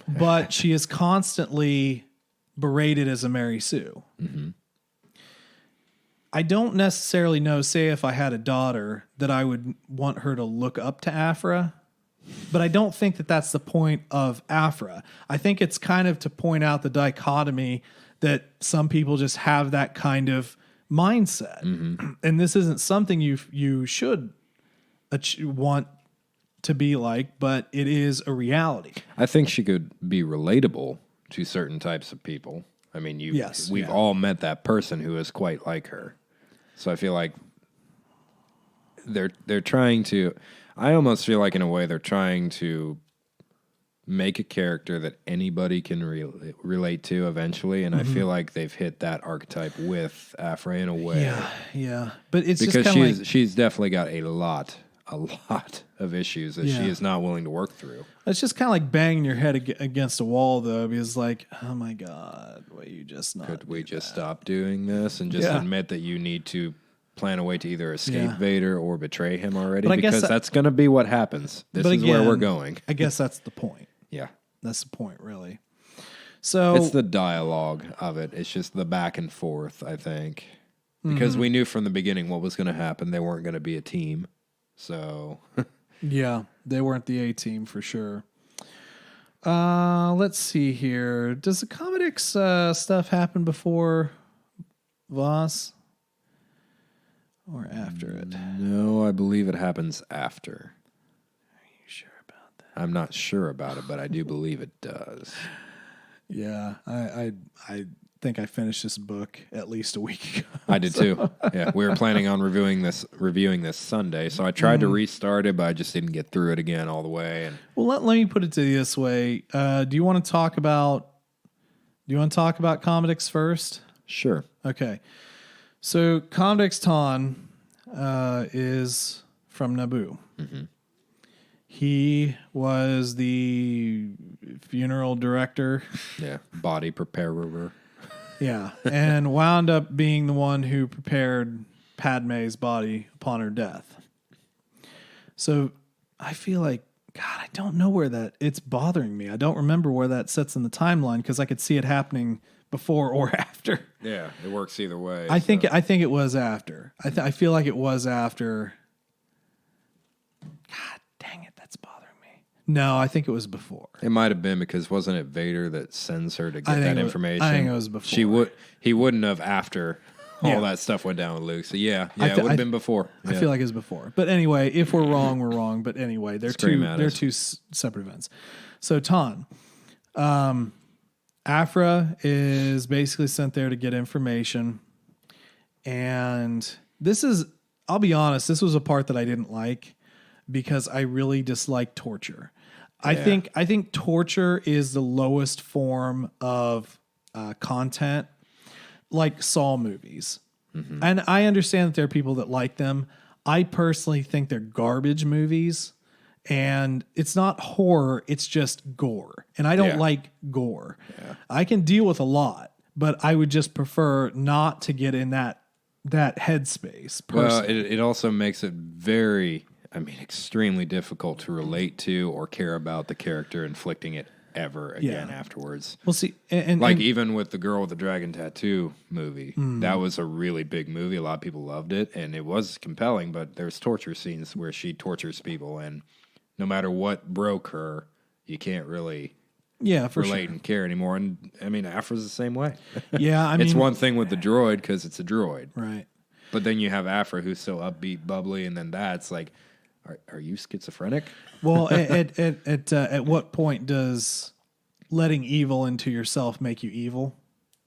But she is constantly berated as a Mary Sue. I don't necessarily know, say if I had a daughter, that I would want her to look up to Aphra, but I don't think that that's the point of Aphra. I think it's kind of to point out the dichotomy that some people just have that kind of mindset. And this isn't something you should want to be like, but it is a reality. I think she could be relatable to certain types of people. I mean, we've all met that person who is quite like her. So I feel like they're trying to. I almost feel like in a way they're trying to make a character that anybody can relate to eventually, and I feel like they've hit that archetype with Aphra in a way. Yeah. But it's because just she's definitely got a lot of issues that she is not willing to work through. It's just kind of like banging your head against a wall, though, because like, oh my God, Could we just stop doing this and just admit that you need to plan a way to either escape Vader or betray him already? But because that's going to be what happens. This is where we're going. I guess that's the point. Yeah. That's the point, really. So it's the dialogue of it. It's just the back and forth, I think. Because we knew from the beginning what was going to happen. They weren't going to be a team. So, yeah, they weren't the A team for sure. Let's see here. Does the Commodix stuff happen before Voss or after it? No, I believe it happens after. Are you sure about that? I'm not sure about it, but I do believe it does. Yeah, I think I finished this book at least a week ago. I did too. Yeah, we were planning on reviewing this Sunday, so I tried to restart it, but I just didn't get through it again all the way. And well, let me put it to you this way: do you want to talk about Commodix first? Sure. Okay. So Commodix Ton is from Naboo. He was the funeral director. Yeah, body preparer. Yeah, and wound up being the one who prepared Padme's body upon her death. So I feel like God, I don't know where it's bothering me. I don't remember where that sits in the timeline because I could see it happening before or after. Yeah, it works either way. I think it was after. I feel like it was after. God dang it, that's bothering me. No, I think it was before. It might have been because wasn't it Vader that sends her to get that information? I think it was before. He wouldn't have after all that stuff went down with Luke. So it would have been before. I feel like it was before. But anyway, if we're wrong, we're wrong. But anyway, they're two separate events. So Ton, Aphra is basically sent there to get information. And I'll be honest, this was a part that I didn't like because I really dislike torture. Yeah. I think torture is the lowest form of content, like Saw movies. Mm-hmm. And I understand that there are people that like them. I personally think they're garbage movies. And it's not horror, it's just gore. And I don't like gore. Yeah. I can deal with a lot, but I would just prefer not to get in that headspace personally. Well, it also makes it extremely difficult to relate to or care about the character inflicting it ever again afterwards. Well, see, even with the Girl with the Dragon Tattoo movie, that was a really big movie. A lot of people loved it, and it was compelling, but there's torture scenes where she tortures people, and no matter what broke her, you can't really relate and care anymore. And, Aphra's the same way. Yeah, it's one thing with the droid because it's a droid. Right. But then you have Aphra who's so upbeat, bubbly, and then that's like, are you schizophrenic? Well, at what point does letting evil into yourself make you evil?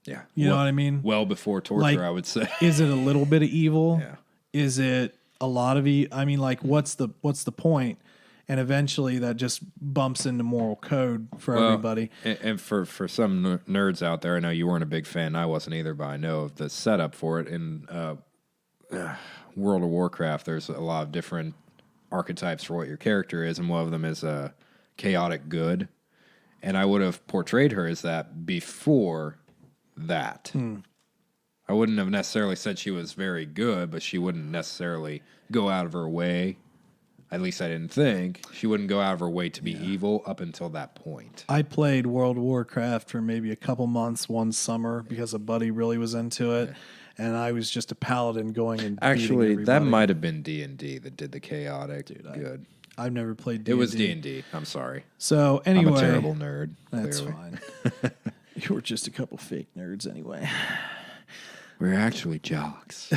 Yeah. You know what I mean? Well before torture, I would say. Is it a little bit of evil? Yeah. Is it a lot of evil? What's the point? And eventually that just bumps into moral code for everybody. And for some nerds out there, I know you weren't a big fan. I wasn't either, but I know of the setup for it. In World of Warcraft, there's a lot of different archetypes for what your character is, and one of them is a chaotic good. And I would have portrayed her as that before that. I wouldn't have necessarily said she was very good, but she wouldn't necessarily go out of her way. At least I didn't think. She wouldn't go out of her way to be evil up until that point. I played World of Warcraft for maybe a couple months one summer because a buddy really was into it. Yeah. And I was just a paladin going and actually, that might have been D&D that did the chaotic good. I've never played D&D. It was D&D. I'm sorry. So anyway, I'm a terrible nerd. That's fine. You were just a couple fake nerds anyway. We're actually jocks.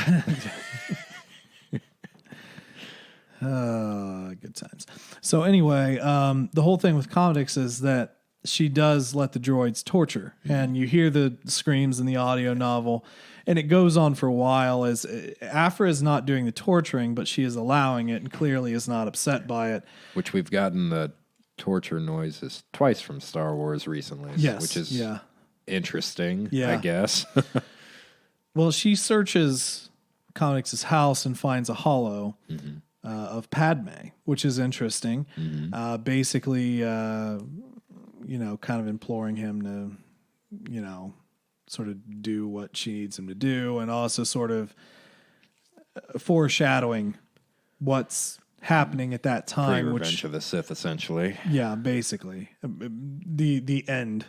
Good times. So anyway, the whole thing with Comedix is that she does let the droids torture, and you hear the screams in the audio novel, and it goes on for a while as Aphra is not doing the torturing, but she is allowing it and clearly is not upset by it. Which we've gotten the torture noises twice from Star Wars recently. Yes. Which is interesting, I guess. Well, she searches Comedix's house and finds a hollow of Padme, which is interesting. Basically, kind of imploring him to, sort of do what she needs him to do, and also sort of foreshadowing what's happening at that time. Revenge of the Sith, essentially. Yeah, basically. The end.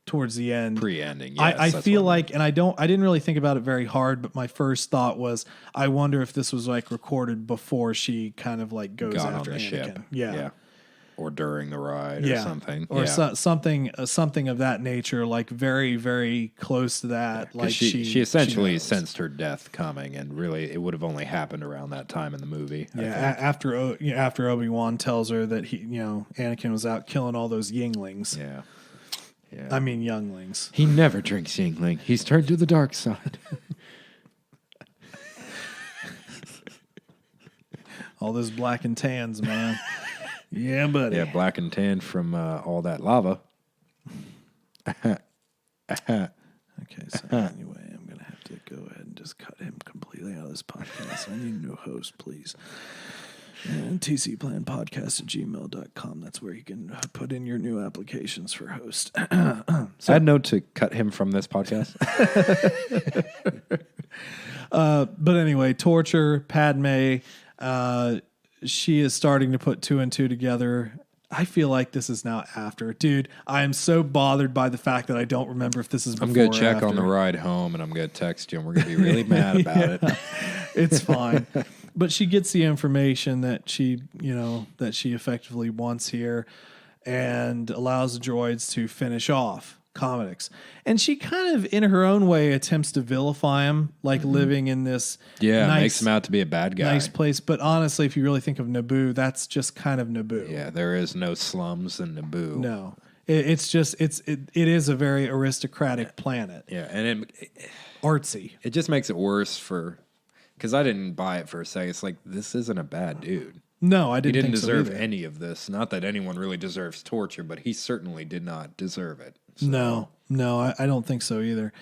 Towards the end. Pre-ending, yes. I feel like, and I didn't really think about it very hard, but my first thought was, I wonder if this was like recorded before she kind of like goes after on the Anakin. Ship. Yeah. Or during the ride or something. Or something of that nature, like very, very close to that. Like she essentially sensed her death coming, and really it would have only happened around that time in the movie. Yeah, after Obi-Wan tells her that Anakin was out killing all those Yinglings. Yeah. Yeah. I mean, younglings. He never drinks Yingling. He's turned to the dark side. All those black and tans, man. Yeah, buddy. Yeah, black and tan from all that lava. Okay, so anyway, I'm going to have to go ahead and just cut him completely out of this podcast. I need a new host, please. And tcplanpodcast@gmail.com. That's where you can put in your new applications for host. So I'd note to cut him from this podcast. But anyway, torture, Padme. She is starting to put two and two together. I feel like this is now after. Dude, I am so bothered by the fact that I don't remember if this is before I'm going to check after. on the ride home, and I'm going to text you, and we're going to be really mad about it. It's fine. But she gets the information that she effectively wants here and allows the droids to finish off Commodix. And she kind of, in her own way, attempts to vilify him, like living in this makes him out to be a bad guy. Nice place. But honestly, if you really think of Naboo, that's just kind of Naboo. Yeah, there is no slums in Naboo. No. It is a very aristocratic planet. Yeah, and artsy. It just makes it worse because I didn't buy it for a second. It's like, this isn't a bad dude. No, I didn't. He didn't think deserve so either. any of this. Not that anyone really deserves torture, but he certainly did not deserve it. So. No, I don't think so either.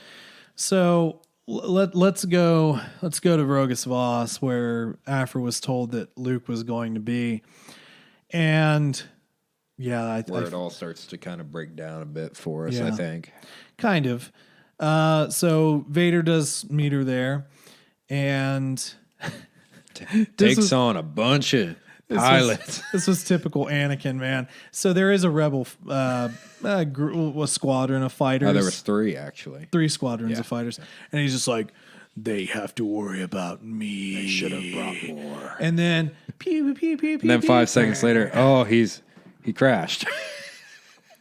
So let's go to Rogus Voss, where Aphra was told that Luke was going to be, and where it all starts to kind of break down a bit for us. I think kind of. So Vader does meet her there, and takes on a bunch of pilots. This was typical Anakin, man. So there is a rebel a squadron of fighters. Oh, there was 3, actually. 3 squadrons of fighters. And he's just like, they have to worry about me. They should have brought more. And then, pew, pew, pew, and then 5 seconds later, he crashed.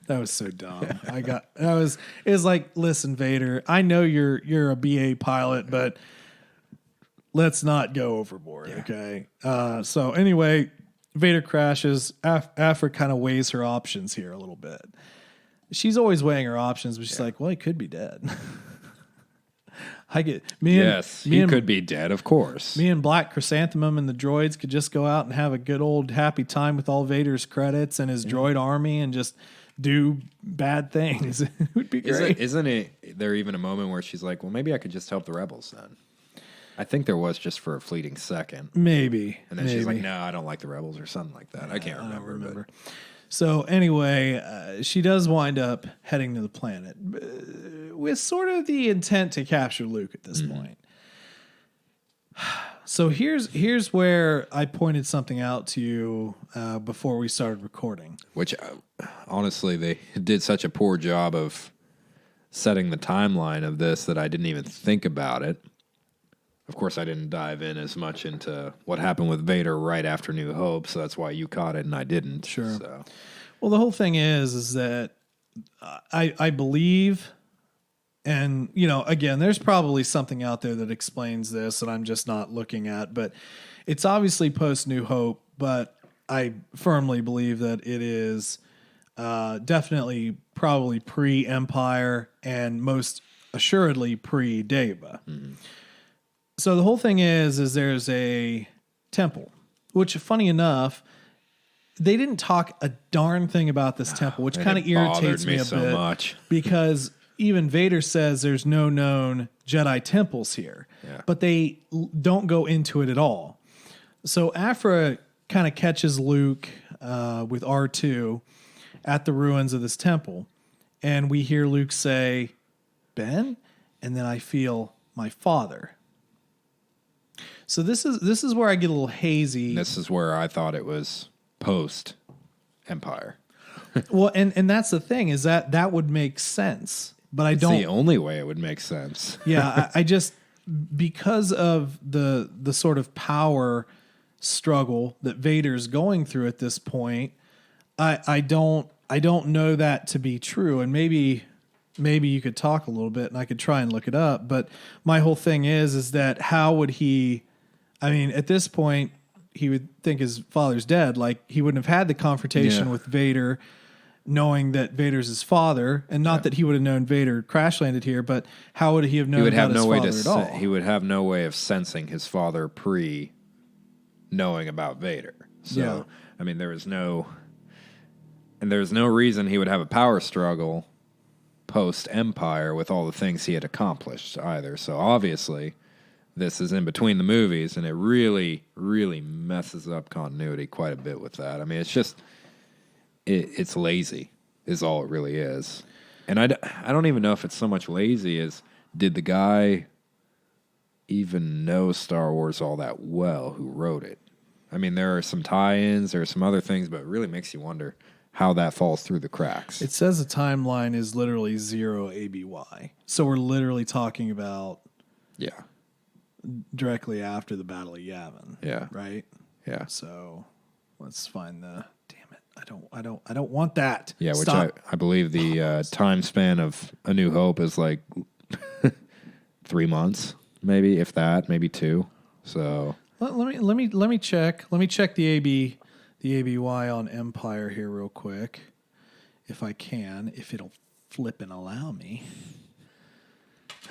That was so dumb. It was like, listen, Vader, I know you're a BA pilot, but let's not go overboard, okay? So anyway, Vader crashes. Aphra kind of weighs her options here a little bit. She's always weighing her options, but she's like, well, he could be dead. He could be dead, of course. Me and Black Chrysanthemum and the droids could just go out and have a good old happy time with all Vader's credits and his droid army and just do bad things. It would be great. Isn't there even a moment where she's like, well, maybe I could just help the rebels then? I think there was just for a fleeting second. Maybe. And then she's like, no, I don't like the rebels or something like that. I can't remember. I don't remember. So anyway, she does wind up heading to the planet with sort of the intent to capture Luke at this point. So here's where I pointed something out to you before we started recording. Which, honestly, they did such a poor job of setting the timeline of this that I didn't even think about it. Of course, I didn't dive in as much into what happened with Vader right after New Hope, so that's why you caught it and I didn't. Sure. So. Well, the whole thing is that I believe, and, again, there's probably something out there that explains this that I'm just not looking at, but it's obviously post-New Hope, but I firmly believe that it is definitely probably pre-Empire and most assuredly pre-Dagobah. Mm-hmm. So the whole thing is there's a temple, which, funny enough, they didn't talk a darn thing about this temple, which kind of irritates me a bit much. Because even Vader says there's no known Jedi temples here, but they don't go into it at all. So Aphra kind of catches Luke with R2 at the ruins of this temple, and we hear Luke say, "Ben," and then I feel my father. So this is where I get a little hazy. This is where I thought it was post-Empire. Well, and that's the thing, is that would make sense. But it's the only way it would make sense. Yeah, I just, because of the sort of power struggle that Vader's going through at this point, I don't know that to be true. And maybe you could talk a little bit and I could try and look it up. But my whole thing is that how would he, I mean, at this point, he would think his father's dead. Like, he wouldn't have had the confrontation with Vader, knowing that Vader's his father, and not that he would have known Vader crash landed here, but how would he have known about his father at all? He would have no way of sensing his father pre-knowing about Vader. So, I mean, there's no reason he would have a power struggle post-Empire with all the things he had accomplished either. So obviously, this is in between the movies, and it really, really messes up continuity quite a bit with that. I mean, it's just, it's lazy is all it really is. And I don't even know if it's so much lazy as, did the guy even know Star Wars all that well who wrote it? I mean, there are some tie-ins, there are some other things, but it really makes you wonder, how that falls through the cracks. It says the timeline is literally 0 ABY. So we're literally talking about directly after the Battle of Yavin. Yeah. Right? Yeah. So let's find the damn it. I don't want that. Yeah, Stop. which I believe the time span of A New Hope is like 3 months, maybe, if that, maybe 2. So let me check. Let me check the ABY on Empire here real quick, if I can, if it'll flip and allow me.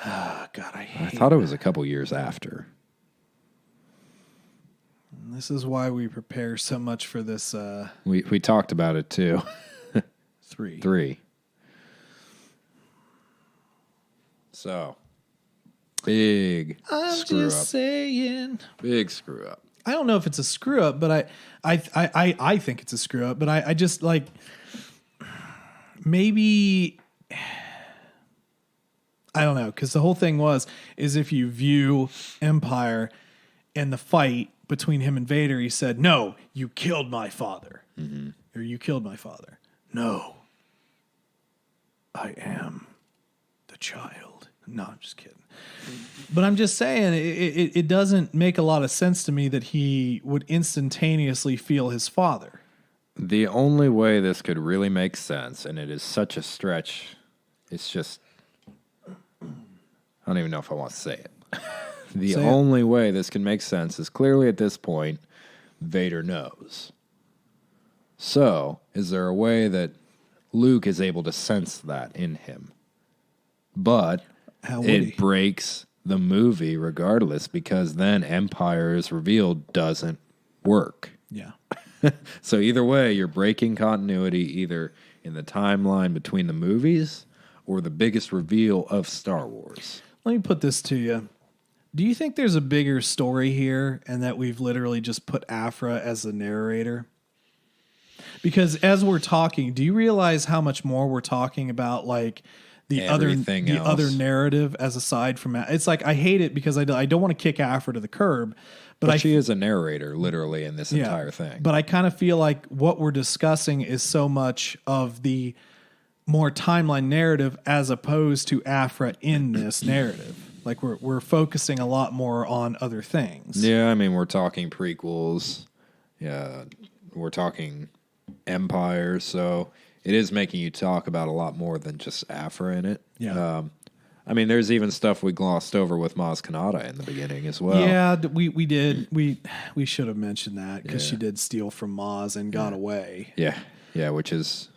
Ah, God, I thought it was a couple years after. This is why we prepare so much for this. We talked about it too. 3. So big. I'm screw just up. saying. Big screw up. I don't know if it's a screw up, but I think it's a screw up. But I just like maybe. I don't know, because the whole thing is if you view Empire and the fight between him and Vader, he said, "No, you killed my father." Mm-hmm. Or "You killed my father." No. I am the child. No, I'm just kidding. But I'm just saying, it doesn't make a lot of sense to me that he would instantaneously feel his father. The only way this could really make sense, and it is such a stretch, it's just, I don't even know if I want to say it. The only way this can make sense is clearly at this point, Vader knows. So, is there a way that Luke is able to sense that in him? But it breaks the movie regardless, because then Empire is revealed doesn't work. Yeah. So either way, you're breaking continuity either in the timeline between the movies or the biggest reveal of Star Wars. Let me put this to you. Do you think there's a bigger story here and that we've literally just put Aphra as the narrator? Because as we're talking, do you realize how much more we're talking about, like, the other narrative as aside from it's like I hate it because I don't want to kick Aphra to the curb, but she is a narrator literally in this entire thing. But I kind of feel like what we're discussing is so much of the more timeline narrative as opposed to Aphra in this narrative. Like we're focusing a lot more on other things. Yeah, I mean we're talking prequels. Yeah, we're talking Empire, so it is making you talk about a lot more than just Aphra in it. Yeah. I mean, there's even stuff we glossed over with Maz Kanata in the beginning as well. Yeah, we did. We should have mentioned that because she did steal from Maz and got away. Yeah, which is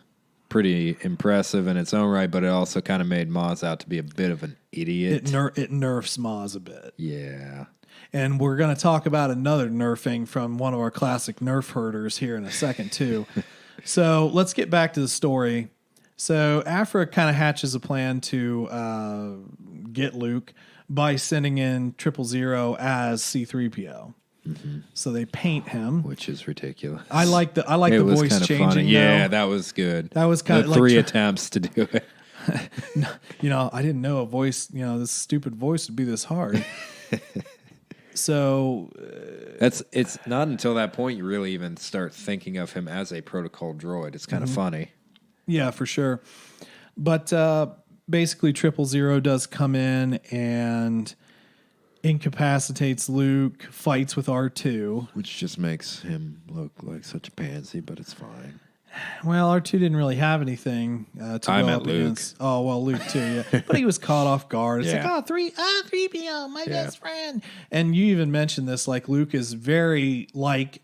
pretty impressive in its own right, but it also kind of made Maz out to be a bit of an idiot. It nerfs Maz a bit. Yeah. And we're going to talk about another nerfing from one of our classic nerf herders here in a second, too. So let's get back to the story. So Aphra kind of hatches a plan to get Luke by sending in 000 as C-3PO. Mm-hmm. So they paint him, which is ridiculous. I like the voice changing. Funny. Yeah, that was good. That was kind of 3 attempts to do it. I didn't know a voice. This stupid voice would be this hard. So it's not until that point you really even start thinking of him as a protocol droid. It's kind of funny. Yeah, for sure. But basically 000 does come in and incapacitates Luke, fights with R2. Which just makes him look like such a pansy, but it's fine. Well, R2 didn't really have anything to go up against. Oh, well, Luke too, yeah. But he was caught off guard. It's like, 3PO, my best friend. And you even mentioned this, like Luke is very like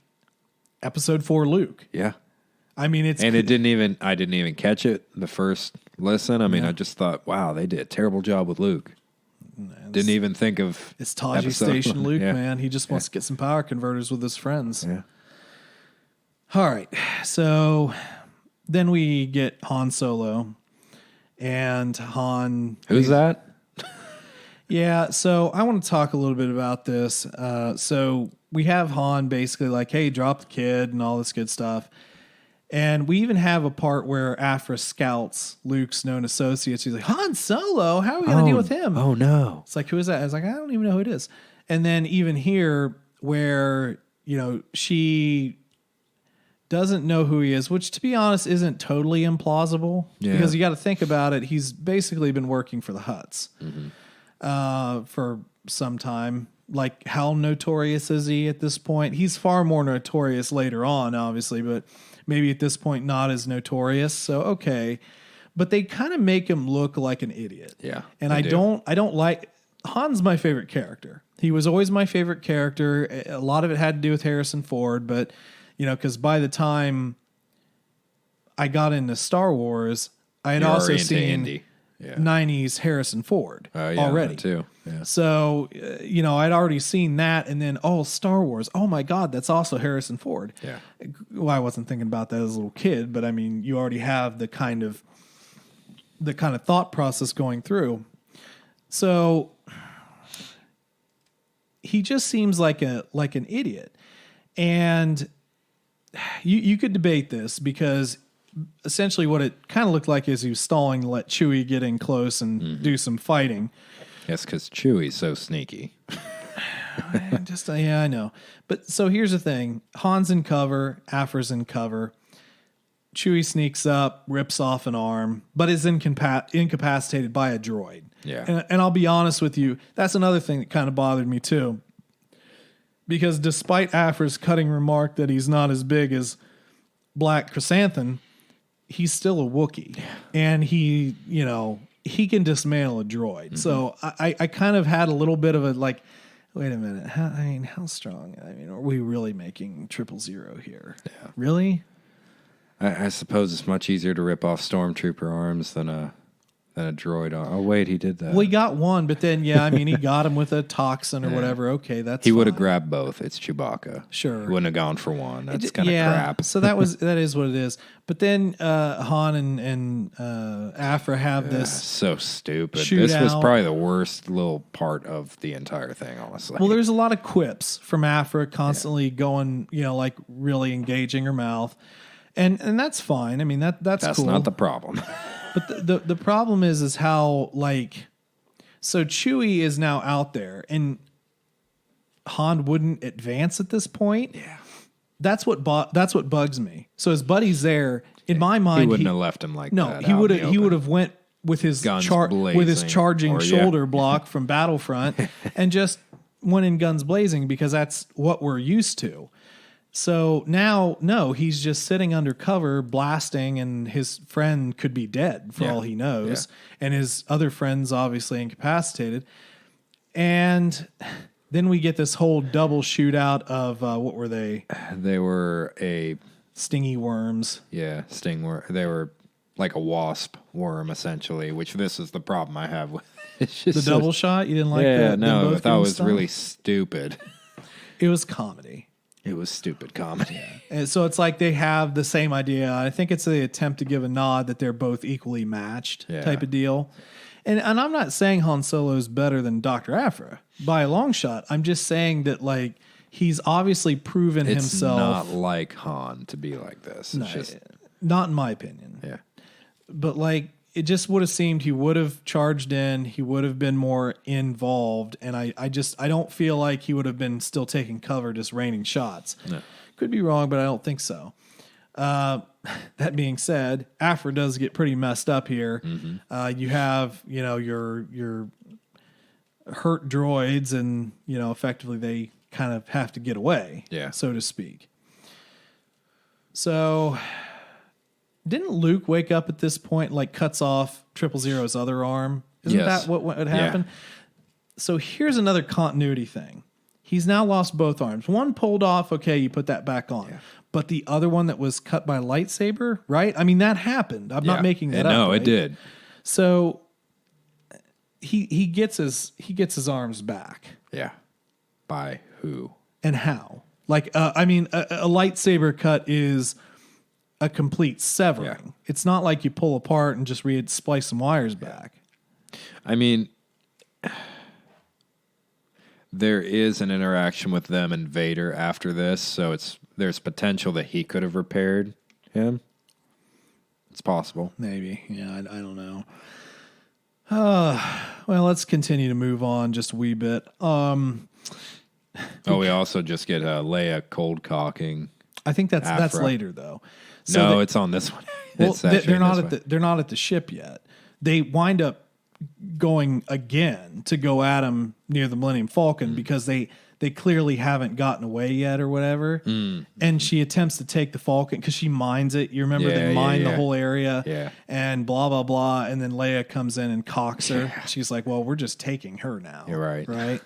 Episode 4 Luke. Yeah. I mean, I didn't even catch it the first listen. I mean, I just thought, wow, they did a terrible job with Luke. Didn't even think of it's Taji Station Luke, man. He just wants to get some power converters with his friends. Yeah. All right, so then we get Han Solo, and Han... Who's that? Yeah, so I want to talk a little bit about this. So we have Han basically like, hey, drop the kid and all this good stuff. And we even have a part where Aphra scouts Luke's known associates. She's like, Han Solo? How are we going to deal with him? Oh, no. It's like, who is that? I was like, I don't even know who it is. And then even here where, she... doesn't know who he is, which, to be honest, isn't totally implausible. Yeah. Because you got to think about it. He's basically been working for the Hutts for some time. Like, how notorious is he at this point? He's far more notorious later on, obviously, but maybe at this point not as notorious. So, okay. But they kind of make him look like an idiot. Yeah. And I don't like... Han's my favorite character. He was always my favorite character. A lot of it had to do with Harrison Ford, but, because by the time I got into Star Wars, I had also seen 90s Harrison Ford already. Too. Yeah. So, I'd already seen that, and then, Star Wars. Oh my God, that's also Harrison Ford. Yeah. Well, I wasn't thinking about that as a little kid, but I mean, you already have the kind of thought process going through. So he just seems like an idiot. And you could debate this, because essentially what it kind of looked like is he was stalling to let Chewie get in close and do some fighting. Yes, because Chewie's so sneaky. I know. But so here's the thing. Han's in cover, Aphra's in cover. Chewie sneaks up, rips off an arm, but is incapacitated by a droid. Yeah. And I'll be honest with you, that's another thing that kind of bothered me too. Because despite Aphra's cutting remark that he's not as big as Black Chrysanthemum, he's still a Wookiee. And he can dismantle a droid. Mm-hmm. So I kind of had a little bit of a like, wait a minute, how strong? I mean, are we really making 000 here? Yeah. Really? I suppose it's much easier to rip off stormtrooper arms than a droid arm. Oh, wait, he did that. Well, he got one, but then, he got him with a toxin or whatever. Okay, that's He would have grabbed both. It's Chewbacca. Sure. He wouldn't have gone for one. That's kind of crap. So that is what it is. But then Han and Aphra have this. So stupid. Shootout. This was probably the worst little part of the entire thing, honestly. Well, there's a lot of quips from Aphra constantly going, like really engaging her mouth. And that's fine. I mean, that's cool. That's not the problem. But the problem is how, like, so Chewie is now out there and Han wouldn't advance at this point. Yeah. That's what bugs me. So his buddy's there. In my mind, he wouldn't have left him like that. No, he would have went with his charging shoulder block from Battlefront and just went in guns blazing, because that's what we're used to. So now, no, he's just sitting under cover blasting, and his friend could be dead for all he knows. Yeah. And his other friend's obviously incapacitated. And then we get this whole double shootout of, what were they? They were stingy worms. Yeah, stingworm. They were like a wasp worm, essentially, which this is the problem I have with it's just the double shot. You didn't like that? Yeah, no, I thought it was really stupid. It was comedy. It was stupid comedy. And so it's like they have the same idea. I think it's the attempt to give a nod that they're both equally matched type of deal. And I'm not saying Han Solo is better than Dr. Aphra by a long shot. I'm just saying that, like, he's obviously proven himself. It's not like Han to be like this. It's not in my opinion. Yeah. But, like, it just would have seemed he would have charged in. He would have been more involved. And I don't feel like he would have been still taking cover, just raining shots. No. Could be wrong, but I don't think so. That being said, Aphra does get pretty messed up here. Mm-hmm. You have, your hurt droids, and, effectively they kind of have to get away, so to speak. So didn't Luke wake up at this point, like cuts off 000's other arm? Isn't that what would happen? Yeah. So here's another continuity thing. He's now lost both arms. One pulled off, okay, you put that back on. Yeah. But the other one that was cut by a lightsaber, right? I mean, that happened. I'm not making that up. No, right? It did. So he gets his arms back. Yeah. By who? And how? Like, a lightsaber cut is a complete severing. Yeah. It's not like you pull apart and just splice some wires back. I mean, there is an interaction with them and Vader after this, so there's potential that he could have repaired him. It's possible. Maybe. Yeah, I don't know. Well, let's continue to move on just a wee bit. We also just get Leia cold cocking I think that's Aphra. later though. So it's on this one. Well, they're not at the ship yet. They wind up going again to go at him near the Millennium Falcon because they clearly haven't gotten away yet or whatever. And she attempts to take the Falcon because she mines it. You remember they mine the whole area and blah, blah, blah. And then Leia comes in and cocks her. Yeah. She's like, well, we're just taking her now. You're right. Right?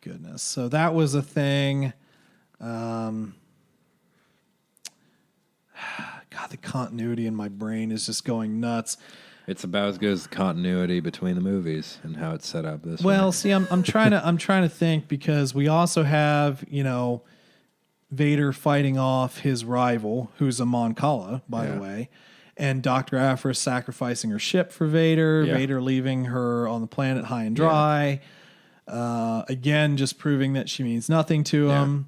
Goodness. So that was a thing. God, the continuity in my brain is just going nuts. It's about as good as the continuity between the movies and how it's set up this way. Well, see, I'm trying to think because we also have, Vader fighting off his rival, who's a Mon Cala, by the way, and Dr. Aphra sacrificing her ship for Vader, Vader leaving her on the planet high and dry. Again, just proving that she means nothing to him.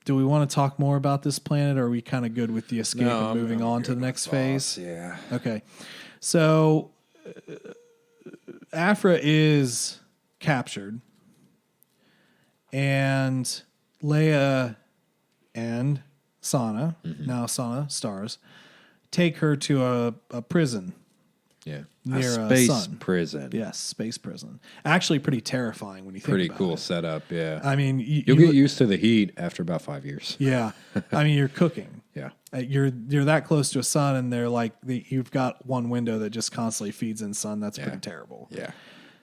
Do we want to talk more about this planet, or are we kind of good with the escape and moving on to the next phase? Yeah. Okay. So Aphra is captured, and Leia and Sana, now Sana Stars, take her to a prison. Yeah. Near a space sun. prison. Yes, space prison. Actually pretty terrifying when you think about it. Pretty cool setup, yeah. I mean, you'll get used to the heat after about 5 years. Yeah. I mean, you're cooking. Yeah. You're that close to a sun, and they're like, you've got one window that just constantly feeds in sun. That's pretty terrible. Yeah.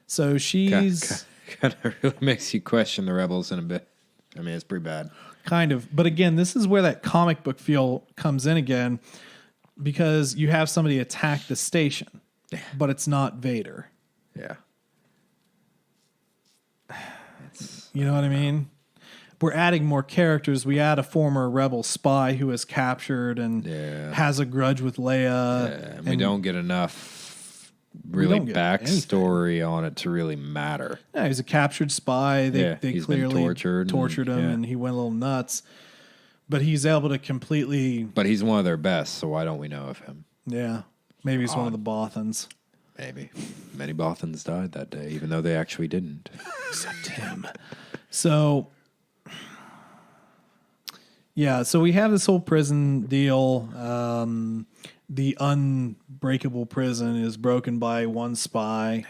So she's... Kind of really makes you question the Rebels in a bit. I mean, it's pretty bad. Kind of. But again, this is where that comic book feel comes in again, because you have somebody attack the station. But it's not Vader. Yeah. You know what I mean? We're adding more characters. We add a former rebel spy who is captured and has a grudge with Leia. Yeah, and we don't get enough really backstory on it to really matter. Yeah, he's a captured spy. They clearly tortured him and he went a little nuts. But he's able to completely... But he's one of their best, so why don't we know of him? Yeah. Maybe he's one of the Bothans. Maybe. Many Bothans died that day, even though they actually didn't. Except him. So, so we have this whole prison deal. The unbreakable prison is broken by one spy.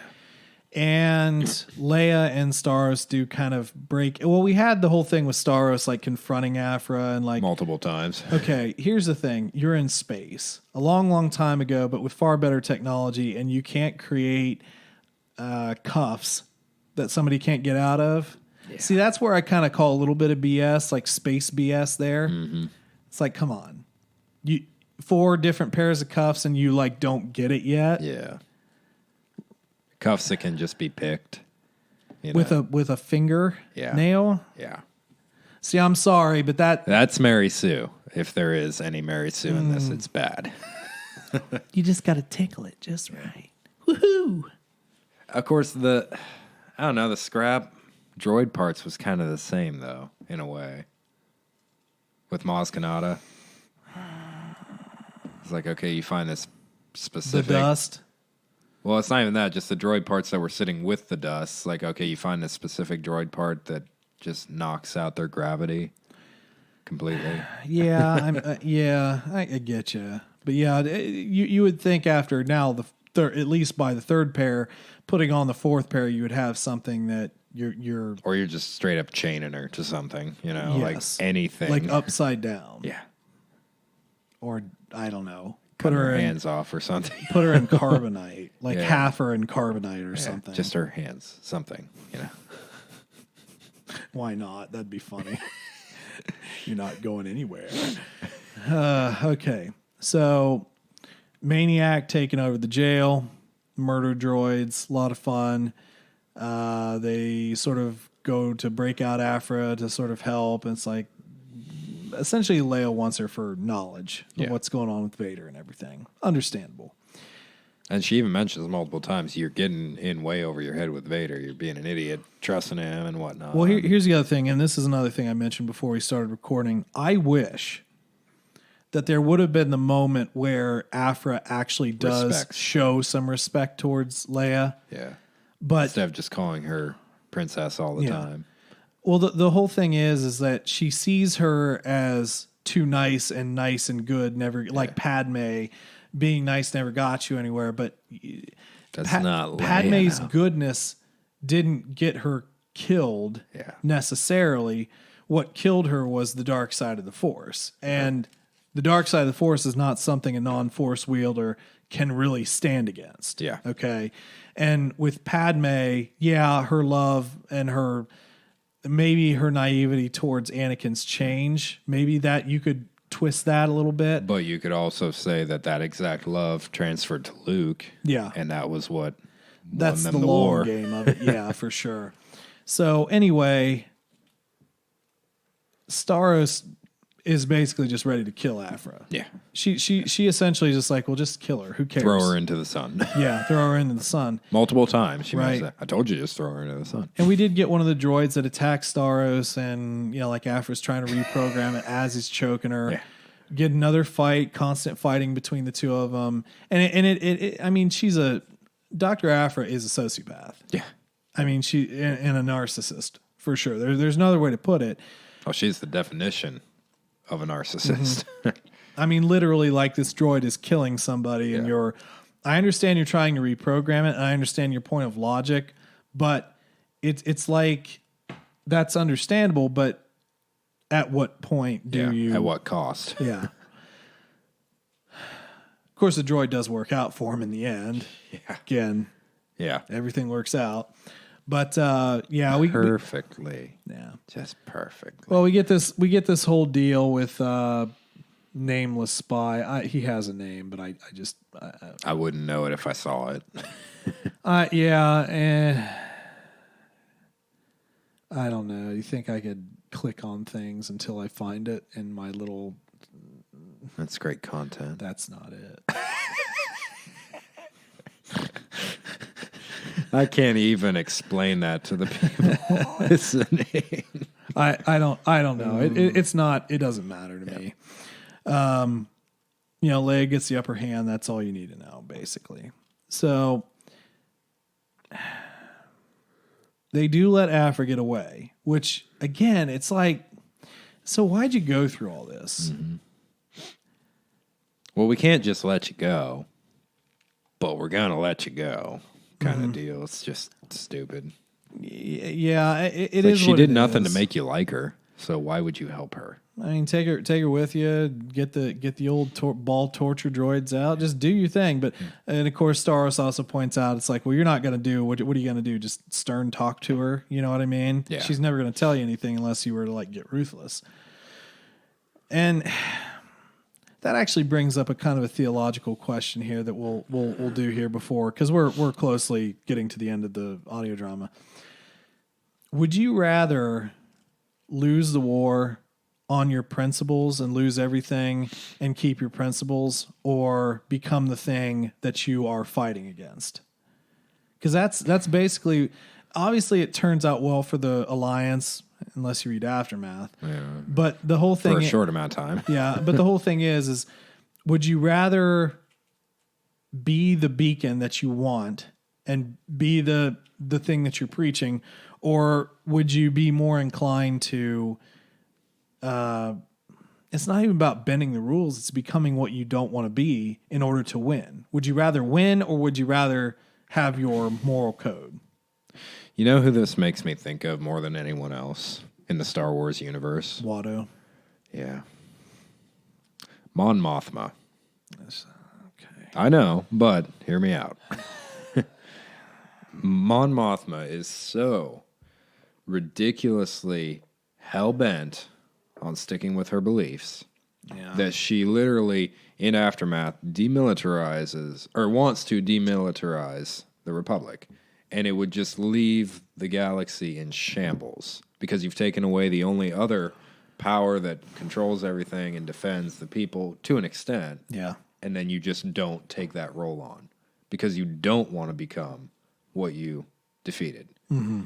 And Leia and Staros do kind of break. Well, we had the whole thing with Staros like confronting Aphra and like multiple times. Okay, here's the thing: you're in space a long, long time ago, but with far better technology, and you can't create cuffs that somebody can't get out of. Yeah. See, that's where I kind of call a little bit of BS, like space BS. There, It's like, come on, 4 different pairs of cuffs, and you like don't get it yet. Yeah. Cuffs that can just be picked with a finger nail. Yeah. See, I'm sorry, but that's Mary Sue. If there is any Mary Sue in this, it's bad. You just got to tickle it just right. Woohoo! Of course, the scrap droid parts was kind of the same though, in a way. With Maz Kanata, it's like, okay, you find this specific the dust. Well, it's not even that, just the droid parts that were sitting with the dust. Like, okay, you find a specific droid part that just knocks out their gravity completely. Yeah, I get you. But yeah, you would think after now, at least by the 3rd pair, putting on the 4th pair, you would have something that you're... Or you're just straight up chaining her to something, like anything. Like upside down. Yeah. Or, I don't know. Put her hands off or something. Put her in carbonite, like half her in carbonite or something. Just her hands, something, Why not? That'd be funny. You're not going anywhere. Okay, so Maniac taking over the jail, murder droids, a lot of fun. They sort of go to break out Aphra to sort of help, and it's like, essentially, Leia wants her for knowledge of what's going on with Vader and everything. Understandable. And she even mentions multiple times, you're getting in way over your head with Vader. You're being an idiot, trusting him and whatnot. Well, here's the other thing, and this is another thing I mentioned before we started recording. I wish that there would have been the moment where Aphra actually does show some respect towards Leia. Yeah. But instead of just calling her princess all the time. Well, the whole thing is that she sees her as too nice and good, never like Padme being nice never got you anywhere, but That's not Leia, Padme's now. goodness didn't get her killed necessarily. What killed her was the dark side of the Force. And the dark side of the Force is not something a non-Force wielder can really stand against. Yeah. Okay. And with Padme, her love and maybe her naivety towards Anakin's change, maybe that you could twist that a little bit. But you could also say that exact love transferred to Luke. Yeah. And that was what That's won the them the long war. game of it. Yeah, for sure. So anyway, Staros is basically just ready to kill Aphra. Yeah. She essentially just like, well, just kill her. Who cares? Throw her into the sun. Yeah, throw her into the sun. Multiple times. She Right. said, I told you just throw her into the sun. And we did get one of the droids that attacked Staros, and like Aphra's trying to reprogram it as he's choking her. Yeah. Get another fight, constant fighting between the two of them, and it I mean, Dr. Aphra is a sociopath. Yeah. I mean, and a narcissist for sure. There's no other way to put it. Oh, she's the definition of a narcissist. I mean, literally, like this droid is killing somebody, and I understand you're trying to reprogram it, and I understand your point of logic, but it's like that's understandable, but at what point do you? At what cost? Yeah. Of course, the droid does work out for him in the end. Yeah. Again, Yeah. everything works out. But Perfectly. Just perfectly. Well, we get this whole deal with nameless spy. He has a name, but I wouldn't know it if I saw it. and I don't know. You think I could click on things until I find it in my little? That's great content. That's not it. I can't even explain that to the people listening. I don't know. It's not. It doesn't matter to me. Leia gets the upper hand. That's all you need to know, basically. So they do let Aphra get away, which again, it's like, so why'd you go through all this? Mm-hmm. Well, we can't just let you go, but we're gonna let you go. Kind of deal. It's just stupid. Yeah, it like is. She what did it nothing is. to make you like her. So why would you help her? I mean, take her with you. Get the old ball torture droids out. Just do your thing. But and of course, Staros also points out it's like, well, you're not going to do what are you going to do? Just stern talk to her. You know what I mean? Yeah. She's never going to tell you anything unless you were to like get ruthless. And that actually brings up a kind of a theological question here that we'll do here before, because we're closely getting to the end of the audio drama. Would you rather lose the war on your principles and lose everything and keep your principles, or become the thing that you are fighting against? Because that's basically, obviously it turns out well for the Alliance, unless you read Aftermath. Yeah. But the whole thing For a short amount of time. Yeah, but the whole thing is would you rather be the beacon that you want and be the thing that you're preaching, or would you be more inclined to it's not even about bending the rules, it's becoming what you don't want to be in order to win? Would you rather win, or would you rather have your moral code? You know who this makes me think of more than anyone else in the Star Wars universe? Watto. Yeah. Mon Mothma. Okay. I know, but hear me out. Mon Mothma is so ridiculously hell-bent on sticking with her beliefs that she literally, in Aftermath, demilitarizes, or wants to demilitarize the Republic. And it would just leave the galaxy in shambles because you've taken away the only other power that controls everything and defends the people to an extent. Yeah. And then you just don't take that role on because you don't want to become what you defeated. Mm-hmm.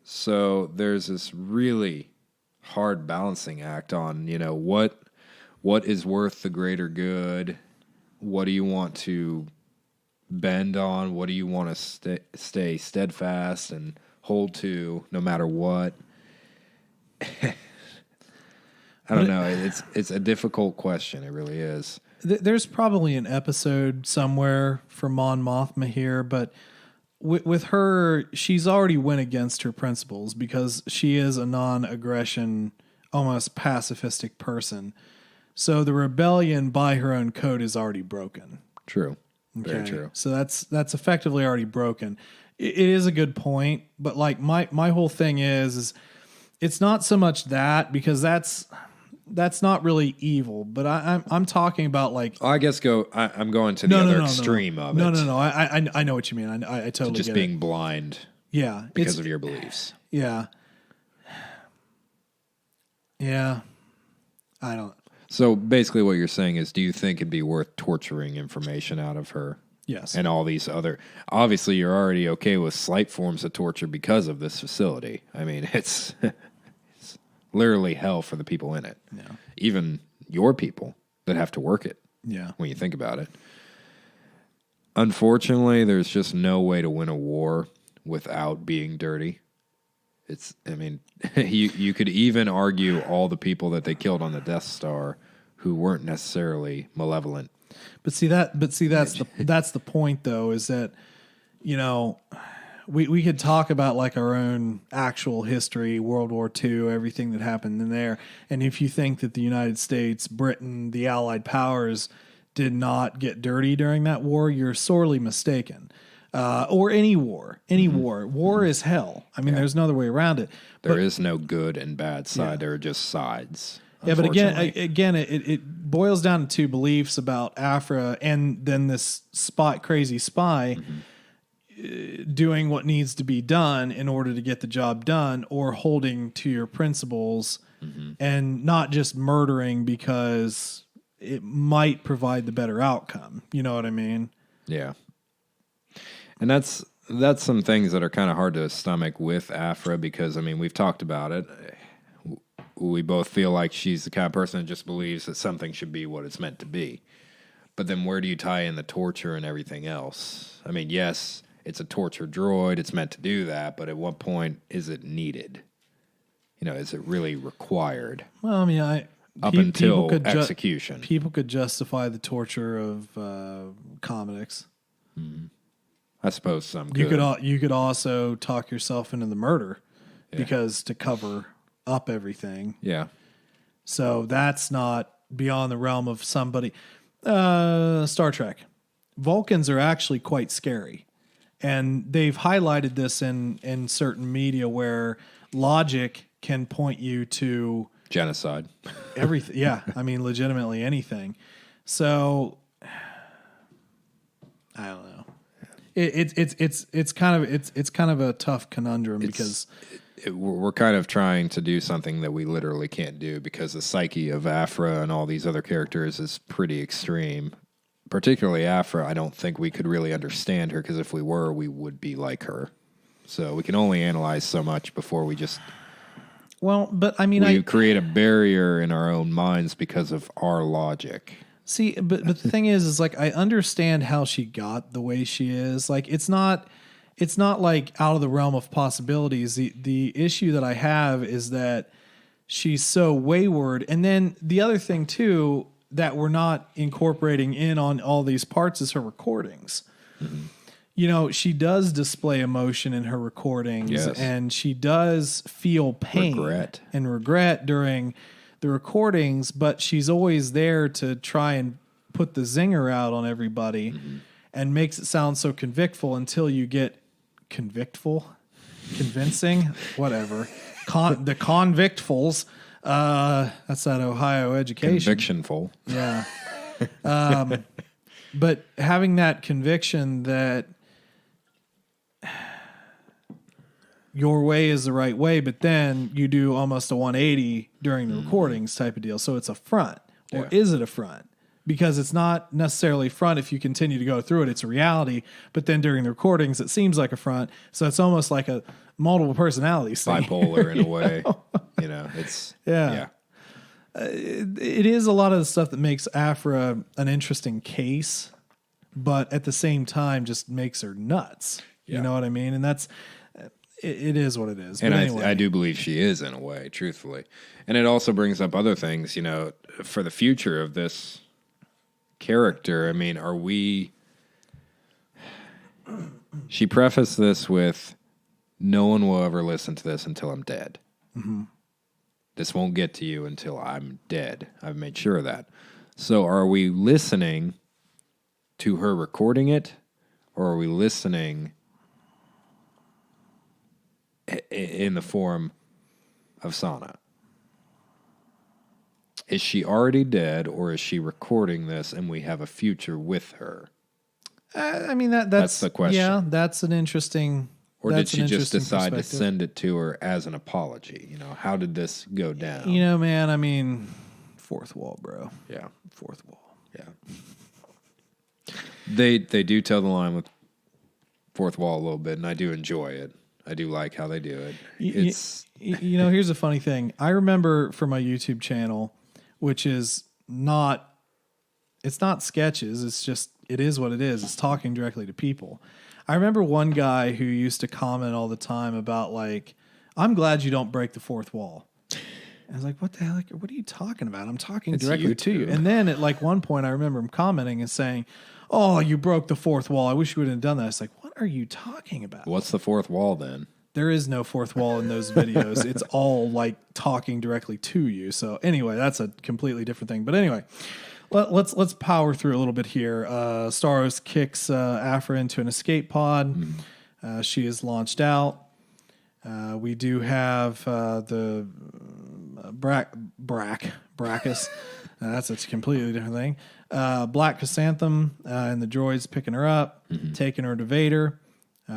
So there's this really hard balancing act on, what is worth the greater good? What do you want to bend on? What do you want to stay steadfast? And hold to no matter what. I don't know. It's a difficult question. It really is. There's probably an episode somewhere for Mon Mothma here, but with her, she's already went against her principles because she is a non-aggression, almost pacifistic person. So the rebellion by her own code is already broken. True. Okay. Very true. So that's effectively already broken. It is a good point, but like my whole thing is it's not so much that, because that's not really evil, but I'm talking about like. I guess I'm going to the other extreme of it. No. I know what you mean. I totally just get being it. blind. Yeah, because of your beliefs. Yeah. Yeah. I don't. So basically, what you're saying is, do you think it'd be worth torturing information out of her? Yes. And all these other. Obviously, you're already okay with slight forms of torture because of this facility. I mean, it's literally hell for the people in it. Yeah. Even your people that have to work it. Yeah. When you think about it. Unfortunately, there's just no way to win a war without being dirty. You could even argue all the people that they killed on the Death Star who weren't necessarily malevolent. That's the point though, is that, you know, we could talk about like our own actual history, World War II, everything that happened in there. And if you think that the United States, Britain, the Allied powers did not get dirty during that war, you're sorely mistaken. Or any war. War is hell. I mean, there's no other way around it. There is no good and bad side. Yeah. There are just sides. Yeah, but again, it boils down to two beliefs about Aphra and then this crazy spy doing what needs to be done in order to get the job done, or holding to your principles and not just murdering because it might provide the better outcome. You know what I mean? Yeah. And that's some things that are kind of hard to stomach with Aphra because, I mean, we've talked about it. We both feel like she's the kind of person that just believes that something should be what it's meant to be. But then where do you tie in the torture and everything else? I mean, yes, it's a torture droid. It's meant to do that. But at what point is it needed? You know, is it really required? Well, I mean, up until execution. People could justify the torture of Commodix. Mm-hmm. I suppose some could. You could also talk yourself into the murder because to cover up everything. Yeah. So that's not beyond the realm of somebody. Star Trek. Vulcans are actually quite scary. And they've highlighted this in certain media where logic can point you to genocide. Everything. Yeah. I mean, legitimately anything. So I don't know. It's kind of a tough conundrum because we're kind of trying to do something that we literally can't do because the psyche of Aphra and all these other characters is pretty extreme. Particularly Aphra, I don't think we could really understand her because if we were, we would be like her. So we can only analyze so much before we just. Well, but I mean, we create a barrier in our own minds because of our logic. See, but the thing is like I understand how she got the way she is. Like it's not like out of the realm of possibilities. The issue that I have is that she's so wayward. And then the other thing too that we're not incorporating in on all these parts is her recordings. Mm-hmm. You know, she does display emotion in her recordings, and she does feel pain and regret during the recordings, but she's always there to try and put the zinger out on everybody and makes it sound so convictful until you get convincing, whatever. The convictfuls. That's that Ohio education. Convictionful. Yeah. But having that conviction that your way is the right way, but then you do almost a 180 during the recordings type of deal. So it's a front. Or is it a front? Because it's not necessarily front if you continue to go through it. It's a reality. But then during the recordings, it seems like a front. So it's almost like a multiple personalities thing. Bipolar in a way. You know, it's... Yeah. It is a lot of the stuff that makes Aphra an interesting case, but at the same time just makes her nuts. You know what I mean? And that's... it is what it is. And but anyway. I do believe she is in a way, truthfully. And it also brings up other things, you know, for the future of this character. I mean, are we... She prefaced this with, no one will ever listen to this until I'm dead. Mm-hmm. This won't get to you until I'm dead. I've made sure of that. So are we listening to her recording it, or are we listening in the form of Sana? Is she already dead, or is she recording this and we have a future with her? I mean, that's the question. Yeah, that's an interesting... Or did she just decide to send it to her as an apology? You know, how did this go down? You know, man, I mean, fourth wall, bro. Yeah. Fourth wall. Yeah. They do tell the line with fourth wall a little bit, and I do enjoy it. I do like how they do it. It's you know, here's a funny thing. I remember for my YouTube channel, which is not, it's not sketches. It's just, it is what it is. It's talking directly to people. I remember one guy who used to comment all the time about like, I'm glad you don't break the fourth wall. I was like, what the hell? Like, what are you talking about? I'm talking directly to you. And then at like one point, I remember him commenting and saying, oh, you broke the fourth wall. I wish you wouldn't have done that. It's like, what are you talking about? What's the fourth wall then? There is no fourth wall in those videos. It's all like talking directly to you. So anyway, that's a completely different thing. But anyway, let's power through a little bit here. Star Wars kicks Aphra into an escape pod. She is launched out. We do have the Brachus. That's a completely different thing. Black Chrysanthemum and the droids picking her up, taking her to Vader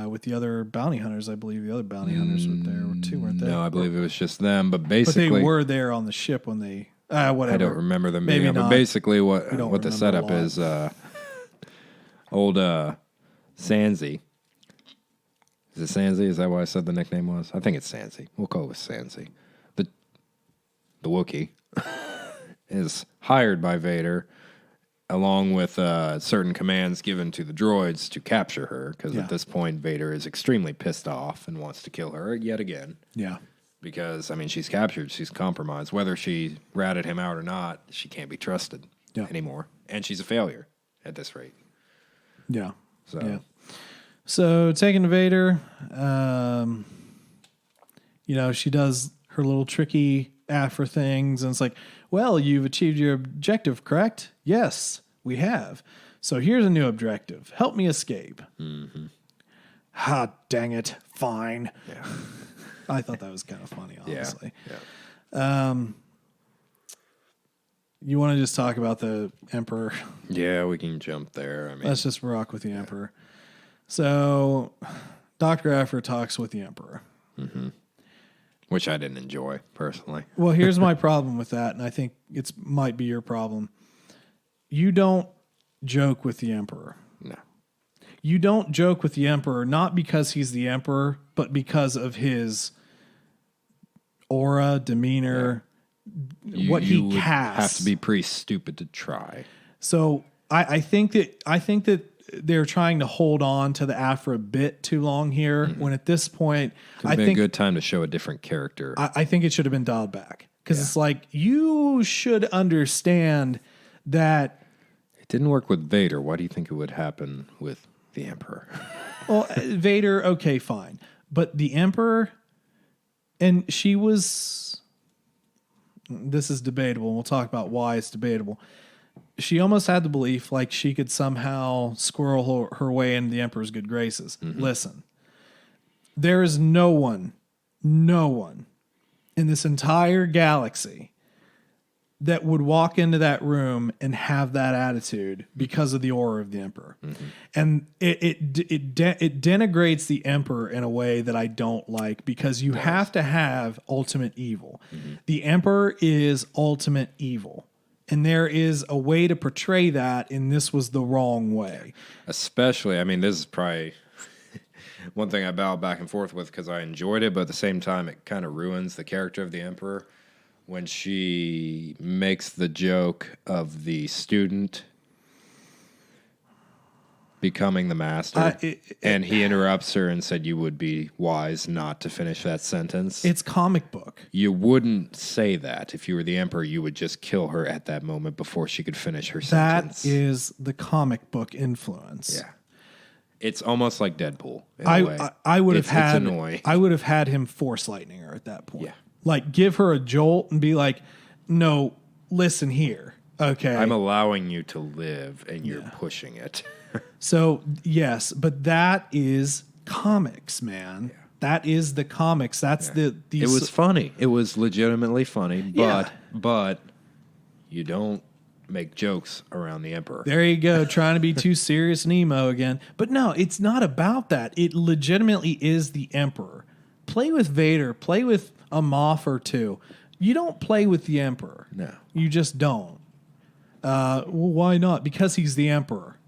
with the other bounty hunters. I believe the other bounty hunters were there too, weren't they? No, I believe it was just them. But basically, they were there on the ship when they. Whatever. I don't remember them being Maybe there. But basically, what the setup is, old Sansi. Is it Sansi? Is that why I said the nickname was? I think it's Sansi. We'll call it Sansi. The Wookiee is hired by Vader along with certain commands given to the droids to capture her, because at this point, Vader is extremely pissed off and wants to kill her yet again. Yeah. Because, I mean, she's captured, she's compromised. Whether she ratted him out or not, she can't be trusted anymore. And she's a failure at this rate. Yeah. So taking to Vader, you know, she does her little tricky Aphra things, and it's like, well, you've achieved your objective, correct? Yes, we have. So here's a new objective. Help me escape. Mm-hmm. Ha, dang it. Fine. Yeah. I thought that was kind of funny, honestly. Yeah. You want to just talk about the Emperor? Yeah, we can jump there. I mean, let's just rock with the Emperor. So, Dr. Aphra talks with the Emperor. Mm-hmm. Which I didn't enjoy, personally. Well, here's my problem with that, and I think it might be your problem. You don't joke with the Emperor. No. You don't joke with the Emperor, not because he's the Emperor, but because of his aura, demeanor, what he casts. Have to be pretty stupid to try. So I think that they're trying to hold on to the Aphra a bit too long here. When at this point, I think a good time to show a different character. I think it should have been dialed back, because it's like, you should understand that it didn't work with Vader. Why do you think it would happen with the Emperor? Well, Vader, okay, fine. But the Emperor, and she was, this is debatable. We'll talk about why it's debatable. She almost had the belief like she could somehow squirrel her way into the Emperor's good graces. Mm-hmm. Listen, there is no one in this entire galaxy that would walk into that room and have that attitude because of the aura of the Emperor. Mm-hmm. And it denigrates the Emperor in a way that I don't like, because you have to have ultimate evil. Mm-hmm. The Emperor is ultimate evil. And there is a way to portray that, and this was the wrong way. Especially, I mean, this is probably one thing I bow back and forth with, because I enjoyed it, but at the same time, it kind of ruins the character of the Emperor. When she makes the joke of the student becoming the master. And he interrupts her and said, you would be wise not to finish that sentence. It's comic book. You wouldn't say that. If you were the emperor, you would just kill her at that moment before she could finish her sentence. That is the comic book influence. Yeah. It's almost like Deadpool in a way. I would have It's annoying. I would have had him force lightning her at that point. Yeah. Like give her a jolt and be like, no, listen here. Okay. I'm allowing you to live and you're pushing it. So yes, but that is comics, man. Yeah. That is the comics. That's the It was funny. It was legitimately funny, but you don't make jokes around the emperor. There you go, trying to be too serious and emo again. But no, it's not about that. It legitimately is the emperor. Play with Vader. Play with a Moff or two. You don't play with the emperor. No. You just don't. Well, why not? Because he's the emperor.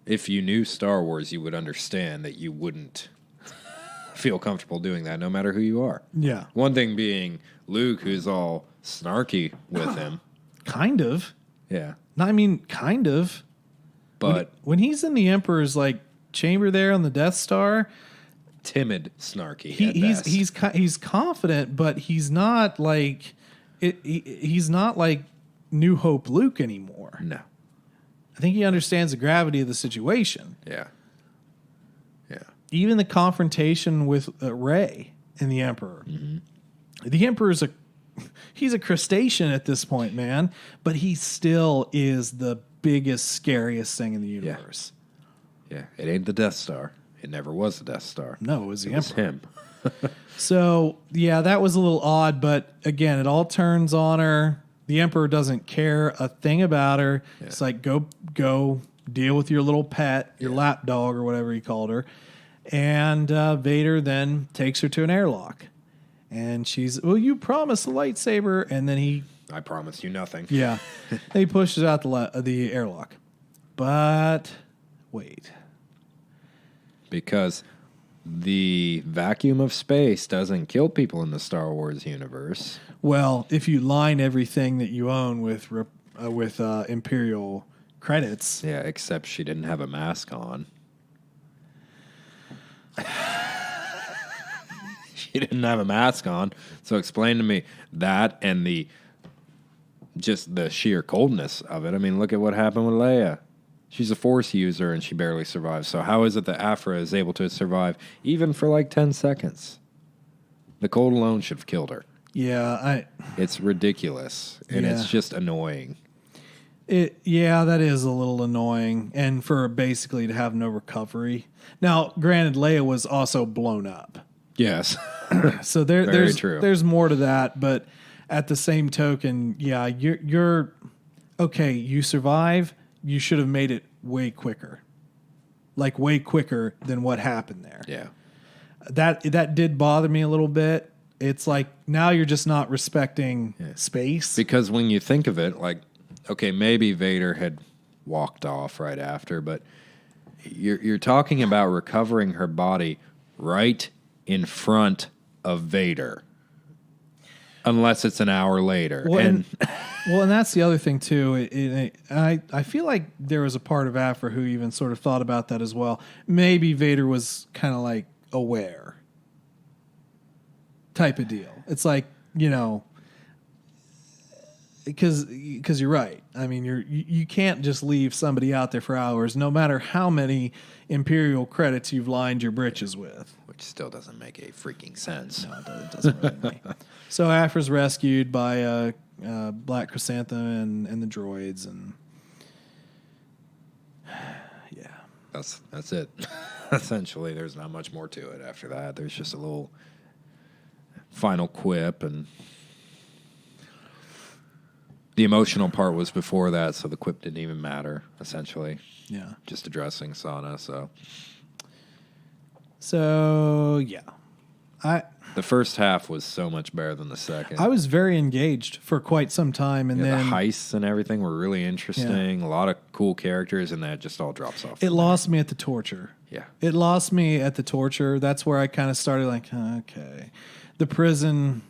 If you knew Star Wars, you would understand that you wouldn't feel comfortable doing that no matter who you are. Yeah. One thing being Luke, who's all snarky with him. Kind of. Yeah. I mean, kind of. But when he's in the Emperor's like chamber there on the Death Star, timid, snarky. He's confident, but he's not like he's not like New Hope Luke anymore. No. I think he understands the gravity of the situation. Yeah. Yeah. Even the confrontation with Rey and the Emperor. Mm-hmm. The Emperor's he's a crustacean at this point, man, but he still is the biggest, scariest thing in the universe. Yeah. It ain't the Death Star. It never was the Death Star. No, it was the Emperor. Emperor. Him. So, yeah, that was a little odd, but again, it all turns on her. The Emperor doesn't care a thing about her. Yeah. It's like, go deal with your little pet, your lap dog or whatever he called her. And Vader then takes her to an airlock. And she's, well, you promised the lightsaber. And then I promised you nothing. Yeah. He pushes out the airlock. But wait. Because the vacuum of space doesn't kill people in the Star Wars universe. Well, if you line everything that you own with Imperial credits. Yeah, except she didn't have a mask on. She didn't have a mask on. So explain to me that and the sheer coldness of it. I mean, look at what happened with Leia. She's a Force user and she barely survives. So how is it that Aphra is able to survive even for like 10 seconds? The cold alone should have killed her. Yeah, it's ridiculous and it's just annoying. That is a little annoying, and for basically to have no recovery. Now, granted, Leia was also blown up. Yes. So there's more to that, but at the same token, yeah, you're okay, you survive, you should have made it way quicker. Like way quicker than what happened there. Yeah. That did bother me a little bit. It's like now you're just not respecting space. Because when you think of it, like, okay, maybe Vader had walked off right after, but you're talking about recovering her body right in front of Vader. Unless it's an hour later. Well, and that's the other thing, too. I feel like there was a part of Aphra who even sort of thought about that as well. Maybe Vader was kind of like aware type of deal. It's like, because you're right. I mean, you can't just leave somebody out there for hours, no matter how many Imperial credits you've lined your britches with. Which still doesn't make a freaking sense. No, it doesn't really. So Aphra's rescued by Black Chrysanthemum and the droids, and yeah, that's it. Essentially, there's not much more to it after that. There's just a little final quip, and the emotional part was before that, so the quip didn't even matter, essentially. Yeah. Just addressing Sana, So, yeah. The first half was so much better than the second. I was very engaged for quite some time, and then the heists and everything were really interesting. A lot of cool characters, and that just all drops off. It lost me at the torture. Yeah. It lost me at the torture. That's where I kind of started like, okay. The prison,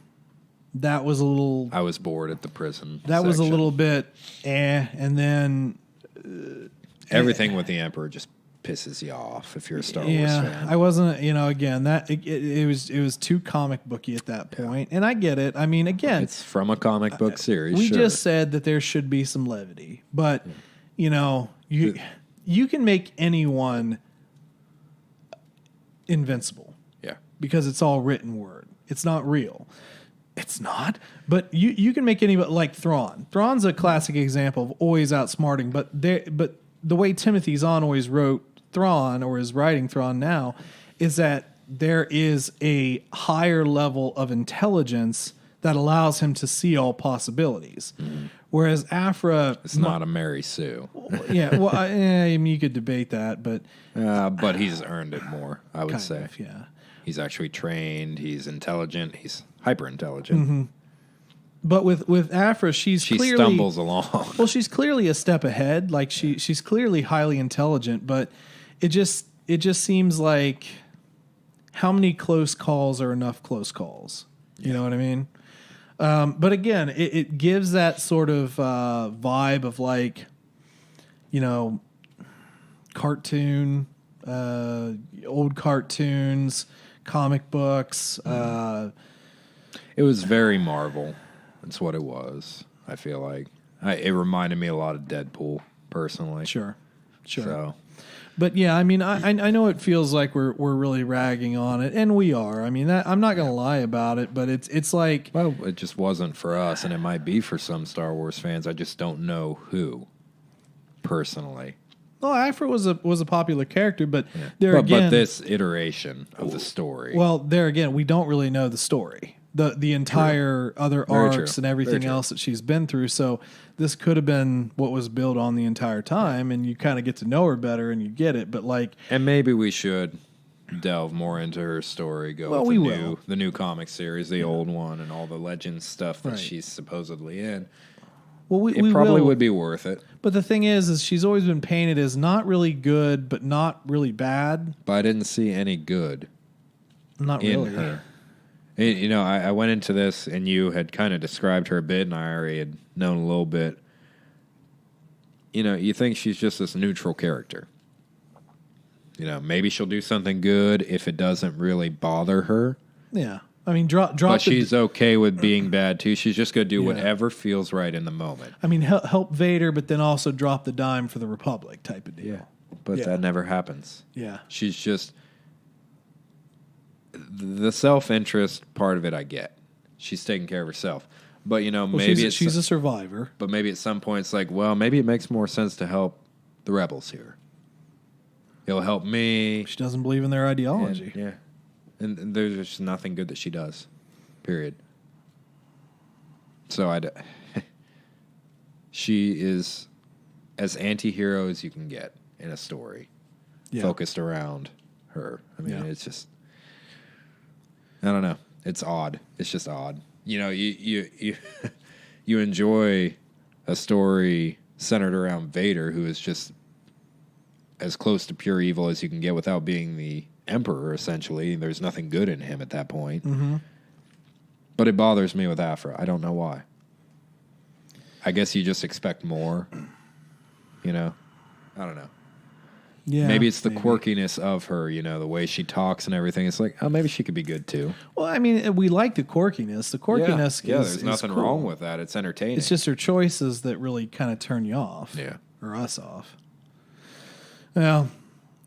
that was a little... I was bored at the prison That section. was a little bit and then... everything with the Emperor just pisses you off if you're a Star Wars fan. I wasn't, again, that it was too comic booky at that point. And I get it. I mean, again, it's from a comic book series. We just said that there should be some levity, but you can make anyone invincible. Yeah. Because it's all written word. It's not real. It's not, but you can make anybody like Thrawn. Thrawn's a classic example of always outsmarting, but the way Timothy Zahn always wrote Thrawn, or is writing Thrawn now, is that there is a higher level of intelligence that allows him to see all possibilities. Mm-hmm. Whereas Aphra... It's not a Mary Sue. Yeah, well, I mean, you could debate that, but... but he's earned it more, I would say. Yeah. He's actually trained, he's intelligent, he's hyper-intelligent. Mm-hmm. But with Aphra, she clearly stumbles along. Well, she's clearly a step ahead. Like she's clearly highly intelligent, but it just seems like how many close calls are enough close calls? You know what I mean? But again, it gives that sort of vibe of like, cartoon, old cartoons, comic books. It was very Marvel. That's what it was. I feel like it reminded me a lot of Deadpool, personally. Sure. So, but yeah, I mean, I know it feels like we're really ragging on it, and we are. I mean, I'm not going to lie about it, but it's like, well, it just wasn't for us, and it might be for some Star Wars fans. I just don't know who, personally. Well, Aphra was a popular character, but but this iteration of the story. Well, there again, we don't really know the story. The entire other arcs and everything else that she's been through. So this could have been what was built on the entire time, and you kind of get to know her better and you get it. But and maybe we should delve more into her story. The new comic series, the old one, and all the Legends stuff that she's supposedly in. Well, it probably would be worth it. But the thing is she's always been painted as not really good, but not really bad. But I didn't see any good. Not in really. her. I went into this, and you had kind of described her a bit, and I already had known a little bit. You think she's just this neutral character. Maybe she'll do something good if it doesn't really bother her. Yeah. I mean, drop. But she's okay with being bad, too. She's just going to do whatever feels right in the moment. I mean, help Vader, but then also drop the dime for the Republic type of deal. Yeah. But that never happens. Yeah. She's just... The self-interest part of it, I get. She's taking care of herself. But, maybe she's a survivor. But maybe at some point it's like, well, maybe it makes more sense to help the rebels here. It'll help me. She doesn't believe in their ideology. And there's just nothing good that she does. Period. So she is as anti-hero as you can get in a story. Focused around her. I mean, it's just... I don't know. It's odd. It's just odd. You enjoy a story centered around Vader, who is just as close to pure evil as you can get without being the Emperor, essentially. There's nothing good in him at that point. Mm-hmm. But it bothers me with Aphra. I don't know why. I guess you just expect more. I don't know. Yeah, maybe it's the quirkiness of her, the way she talks and everything. It's like, oh, maybe she could be good too. Well, I mean, we like the quirkiness. The quirkiness there's nothing wrong with that. It's entertaining. It's just her choices that really kind of turn you off. Yeah. Or us off. Well,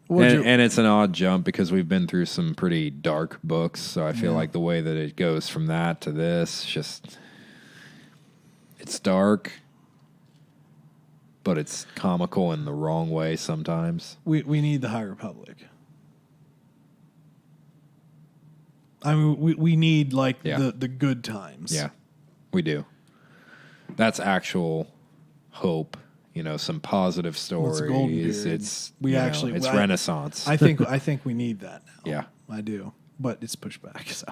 and it's an odd jump because we've been through some pretty dark books, so I feel like the way that it goes from that to this, it's dark. But it's comical in the wrong way sometimes. We need the High Republic. I mean, we need the good times. Yeah, we do. That's actual hope. Some positive stories. It's Renaissance. I think we need that now. Yeah, I do. But it's pushed back. So,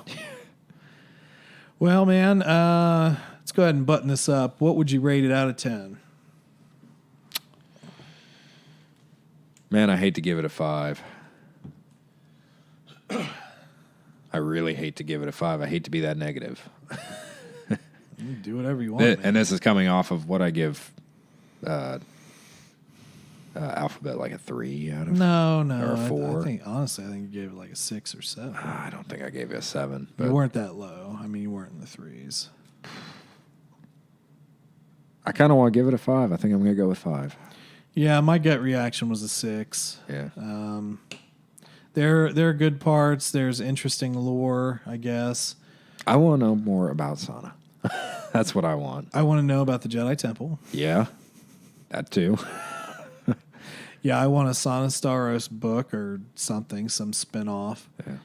well, man, let's go ahead and button this up. What would you rate it out of 10? Man, I hate to give it a 5. I really hate to give it a 5. I hate to be that negative. You do whatever you want. And this is coming off of what I give Alphabet like a 3 out of No. or a 4. I think you gave it like a 6 or 7. I don't think I gave it a 7. You weren't that low. I mean, you weren't in the 3s. I kind of want to give it a 5. I think I'm going to go with 5. Yeah, my gut reaction was a 6. Yeah. There are good parts. There's interesting lore, I guess. I want to know more about Sana. That's what I want. I want to know about the Jedi Temple. Yeah, that too. Yeah, I want a Sana Staros book or something, some spin-off. Yeah.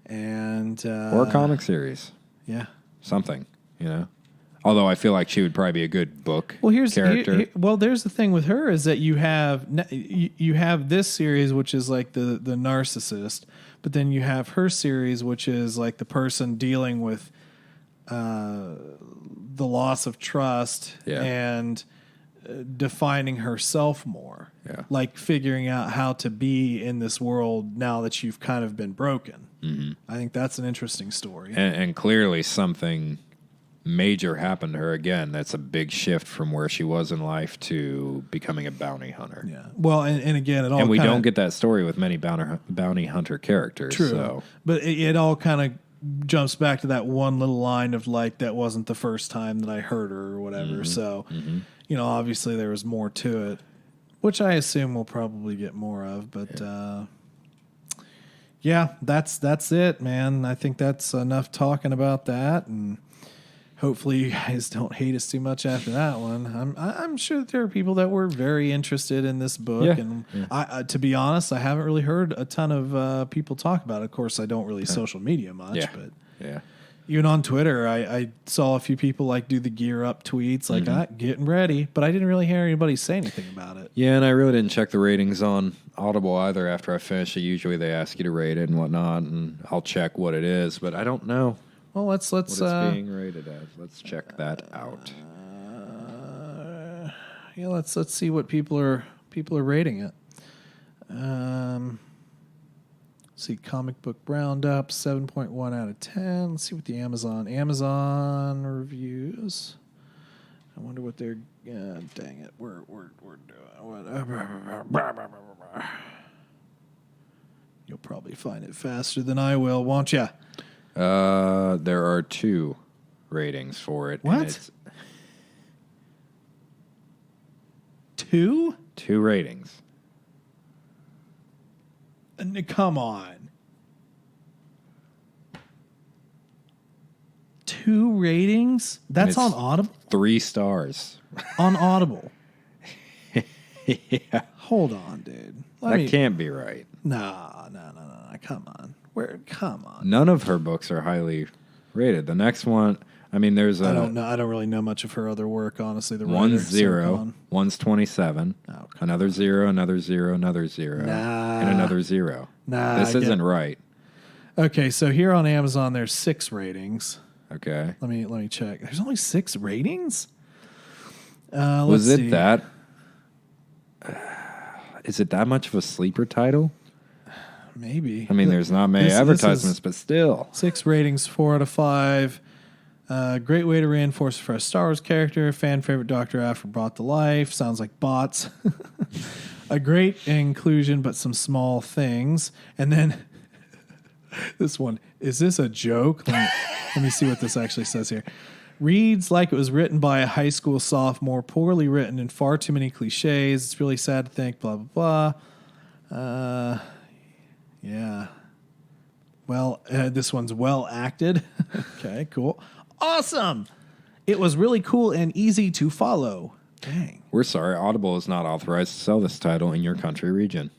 And or a comic series. Yeah. Something, Although I feel like she would probably be a good book character. There's the thing with her is that you have this series, which is like the narcissist, but then you have her series, which is like the person dealing with the loss of trust and defining herself more. Yeah. Like figuring out how to be in this world now that you've kind of been broken. Mm-hmm. I think that's an interesting story. And clearly something major happened to her again. That's a big shift from where she was in life to becoming a bounty hunter. Yeah. Well, and again, it all we don't get that story with many bounty hunter characters. True. So. But it all kind of jumps back to that one little line of like, that wasn't the first time that I heard her or whatever. Mm-hmm. So, obviously there was more to it, which I assume we'll probably get more of. But that's it, man. I think that's enough talking about that, and hopefully you guys don't hate us too much after that one. I'm sure that there are people that were very interested in this book, and I to be honest, I haven't really heard a ton of people talk about it. Of course, I don't really social media much, but even on Twitter, I saw a few people like do the gear up tweets, like getting ready, but I didn't really hear anybody say anything about it. Yeah, and I really didn't check the ratings on Audible either after I finished it. Usually they ask you to rate it and whatnot, and I'll check what it is, but I don't know. Well, let's what it's being rated as. Let's check that out. Let's see what people are rating it. See, comic book roundup 7.1 out of 10. Let's see what the Amazon reviews. I wonder what they're. Dang it, we're doing. You'll probably find it faster than I will, won't you? There are 2 ratings for it. What? 2? 2 ratings. Come on. 2 ratings? That's on Audible? 3 stars. On Audible. Yeah. Hold on, dude. That can't be right. No. Come on. Come on. None of her books are highly rated. The next one, I mean, there's a... I don't know. I don't really know much of her other work, honestly. One's 0, one's 27, another 0, another 0, another 0, and another 0. This isn't right. Okay, so here on Amazon, there's 6 ratings. Okay. Let me check. There's only 6 ratings? Was it that? Is it that much of a sleeper title? Maybe. I mean, there's not many advertisements, but still. 6 ratings, 4 out of 5. Great way to reinforce a fresh Star Wars character. Fan favorite Dr. Aphra brought to life. Sounds like bots. A great inclusion, but some small things. And then this one. Is this a joke? Let me see what this actually says here. Reads like it was written by a high school sophomore, poorly written and far too many cliches. It's really sad to think, blah, blah, blah. Yeah. Well, this one's well acted. Okay, cool. Awesome. It was really cool and easy to follow. Dang. We're sorry. Audible is not authorized to sell this title in your country region.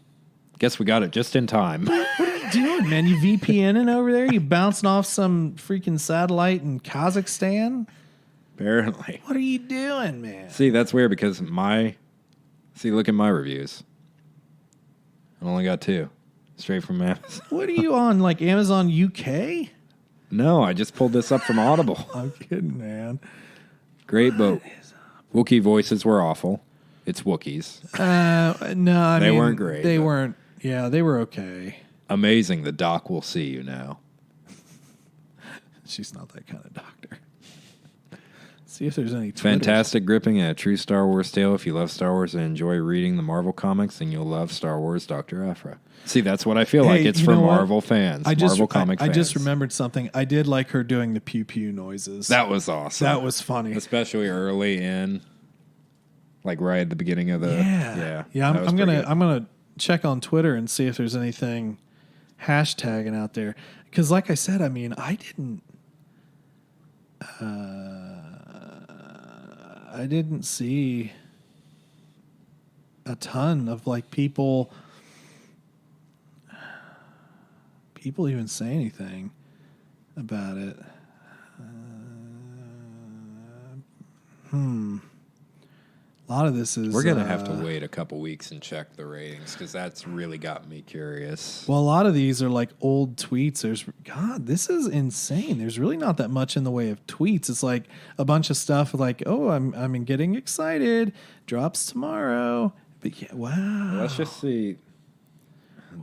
Guess we got it just in time. What are you doing, man? You VPNing over there? You bouncing off some freaking satellite in Kazakhstan? Apparently. What are you doing, man? See, that's weird because look at my reviews. I only got 2. Straight from Amazon. What are you on, like Amazon UK? No, I just pulled this up from Audible. I'm kidding, man. Great boat. Wookiee voices were awful. It's Wookiees. No, they weren't great. They weren't. Yeah, they were okay. Amazing. The doc will see you now. She's not that kind of doctor. See if there's any Twitters. Fantastic, gripping, and a true Star Wars tale. If you love Star Wars and enjoy reading the Marvel comics, then you'll love Star Wars Dr. Aphra. See, that's what I feel like. It's for Marvel fans, Marvel comic fans. I just remembered something. I did like her doing the pew-pew noises. That was awesome. That was funny. Especially early in, like right at the beginning of the... Yeah, I'm gonna check on Twitter and see if there's anything hashtagging out there. Because like I said, I mean, I didn't see a ton of like people even say anything about it. A lot of this is... We're going to have to wait a couple weeks and check the ratings because that's really got me curious. Well, a lot of these are like old tweets. God, this is insane. There's really not that much in the way of tweets. It's like a bunch of stuff like, oh, I'm getting excited. Drops tomorrow. But yeah, wow. Let's just see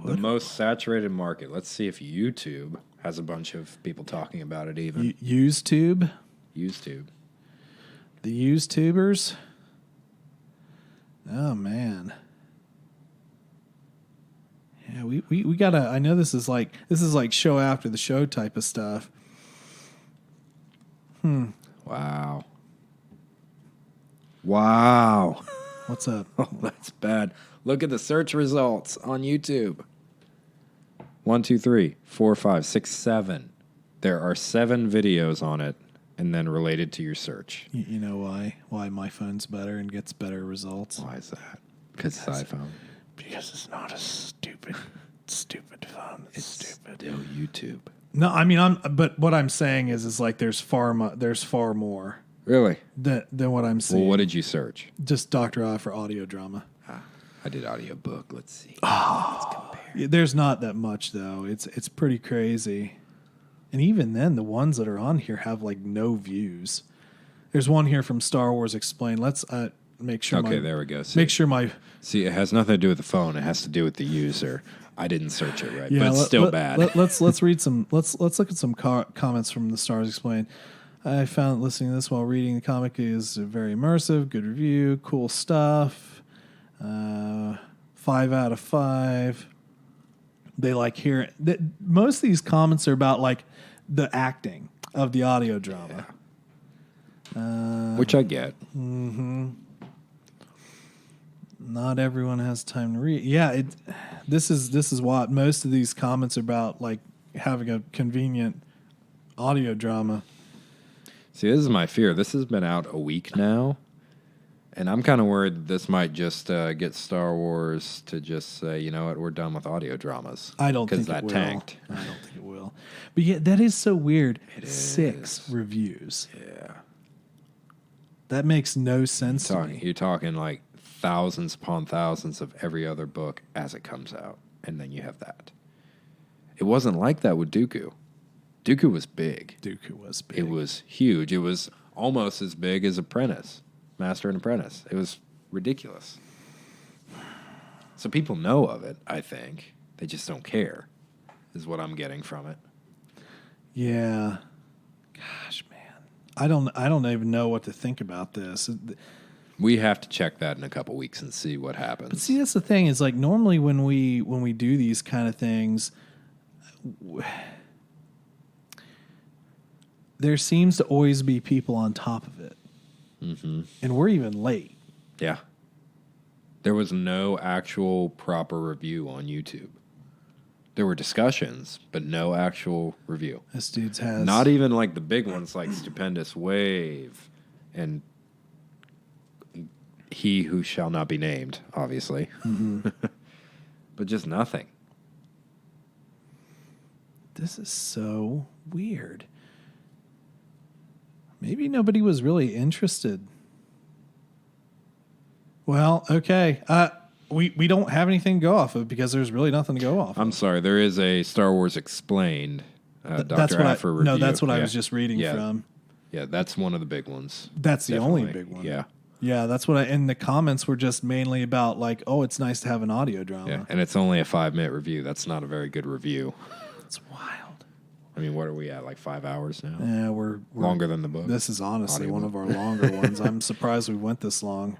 the most saturated market. Let's see if YouTube has a bunch of people talking about it even. UseTube? UseTube. The UseTubers? Oh, man. Yeah, we gotta... I know this is like show after the show type of stuff. Wow. What's up? Oh, that's bad. Look at the search results on YouTube. 1, 2, 3, 4, 5, 6, 7. There are 7 videos on it, and then related to your search. You know why? Why my phone's better and gets better results? Why is that? Because it's iPhone. Because it's not a stupid phone. It's stupid. Still YouTube. No, I mean, but what I'm saying is like there's far more. Really? Than what I'm seeing. Well, what did you search? Just Dr. Aphra audio drama. I did audiobook. Let's see. Let's compare. There's not that much though. It's pretty crazy. And even then, the ones that are on here have like no views. There's one here from Star Wars Explained. Let's make sure. Okay, there we go. See, it has nothing to do with the phone. It has to do with the user. I didn't search it right, but it's still bad. Let's read some. Let's look at some comments from the Star Wars Explained. I found listening to this while reading the comic is very immersive. Good review. Cool stuff. 5 out of 5. They like hearing. Most of these comments are about like the acting of the audio drama. Yeah. Which I get. Mm-hmm. Not everyone has time to read. Yeah, this is what most of these comments are about, like having a convenient audio drama. See, this is my fear. This has been out a week now, and I'm kind of worried that this might just get Star Wars to just say, you know what, we're done with audio dramas. I don't think it will. Tanked. I don't think it will. But yeah, that is so weird. 6 reviews. Yeah. That makes no sense to me. You're talking like thousands upon thousands of every other book as it comes out, and then you have that. It wasn't like that with Dooku. Dooku was big. It was huge. It was almost as big as Apprentice, Master and Apprentice. It was ridiculous. So people know of it, I think. They just don't care, is what I'm getting from it. Yeah. Gosh, man. I don't even know what to think about this. We have to check that in a couple weeks and see what happens. But see, that's the thing is like normally when we do these kind of things, there seems to always be people on top of it. Mm-hmm. And we're even late. Yeah. There was no actual proper review on YouTube. There were discussions, but no actual review. This dude's has... Not even like the big ones like Stupendous Wave and He Who Shall Not Be Named, obviously. Mm-hmm. But just nothing. This is so weird. Maybe nobody was really interested. Well, okay. We don't have anything to go off of because there's really nothing to go off of. I'm sorry. There is a Star Wars Explained Dr. Aphra review. No, that's what I was just reading from. Yeah, that's one of the big ones. That's the only big one. Yeah. Yeah, that's what and the comments were just mainly about like, oh, it's nice to have an audio drama. Yeah, and it's only a 5-minute review. That's not a very good review. It's wild. I mean, what are we at? Like 5 hours now? Yeah, we're longer than the book. This is honestly one of our longer ones. I'm surprised we went this long.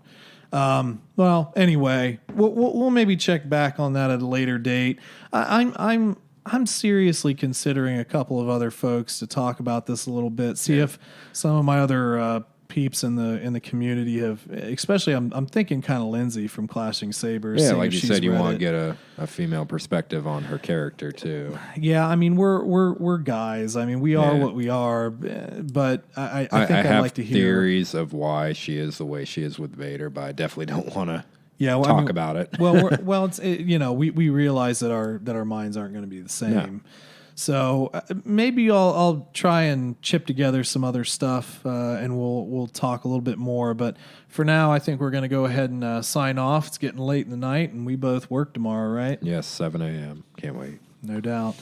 Well, anyway, we'll maybe check back on that at a later date. I'm seriously considering a couple of other folks to talk about this a little bit. See if some of my other peeps in the community have, especially I'm thinking kind of Lindsay from Clashing Sabers. Yeah, like you said, you want to get a female perspective on her character too. Yeah, I mean we're guys. I mean we are what we are, but I think I'd like to hear theories of why she is the way she is with Vader, but I definitely don't want to. Yeah, talk about it. We realize that our minds aren't going to be the same. No. So maybe I'll try and chip together some other stuff, and we'll talk a little bit more. But for now, I think we're going to go ahead and sign off. It's getting late in the night, and we both work tomorrow, right? Yes, 7 a.m. Can't wait. No doubt.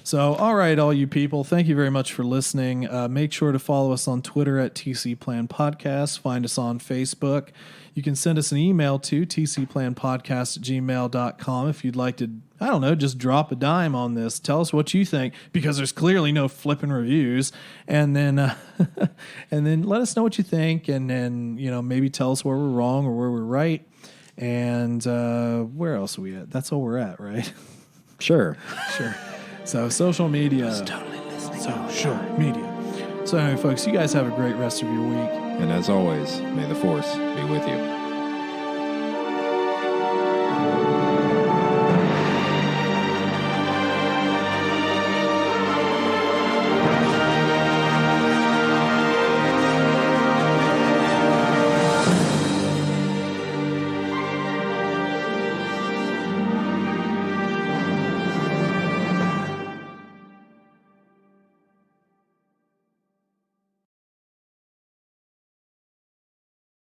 So, all right, all you people, thank you very much for listening. Make sure to follow us on Twitter at TC Plan Podcast. Find us on Facebook. You can send us an email to tcplanpodcast@gmail.com if you'd like to, I don't know, just drop a dime on this. Tell us what you think, because there's clearly no flipping reviews. And then and then let us know what you think, and then, maybe tell us where we're wrong or where we're right. And where else are we at? That's all we're at, right? Sure. So social media. Social media. So anyway, folks, you guys have a great rest of your week. And as always, may the Force be with you.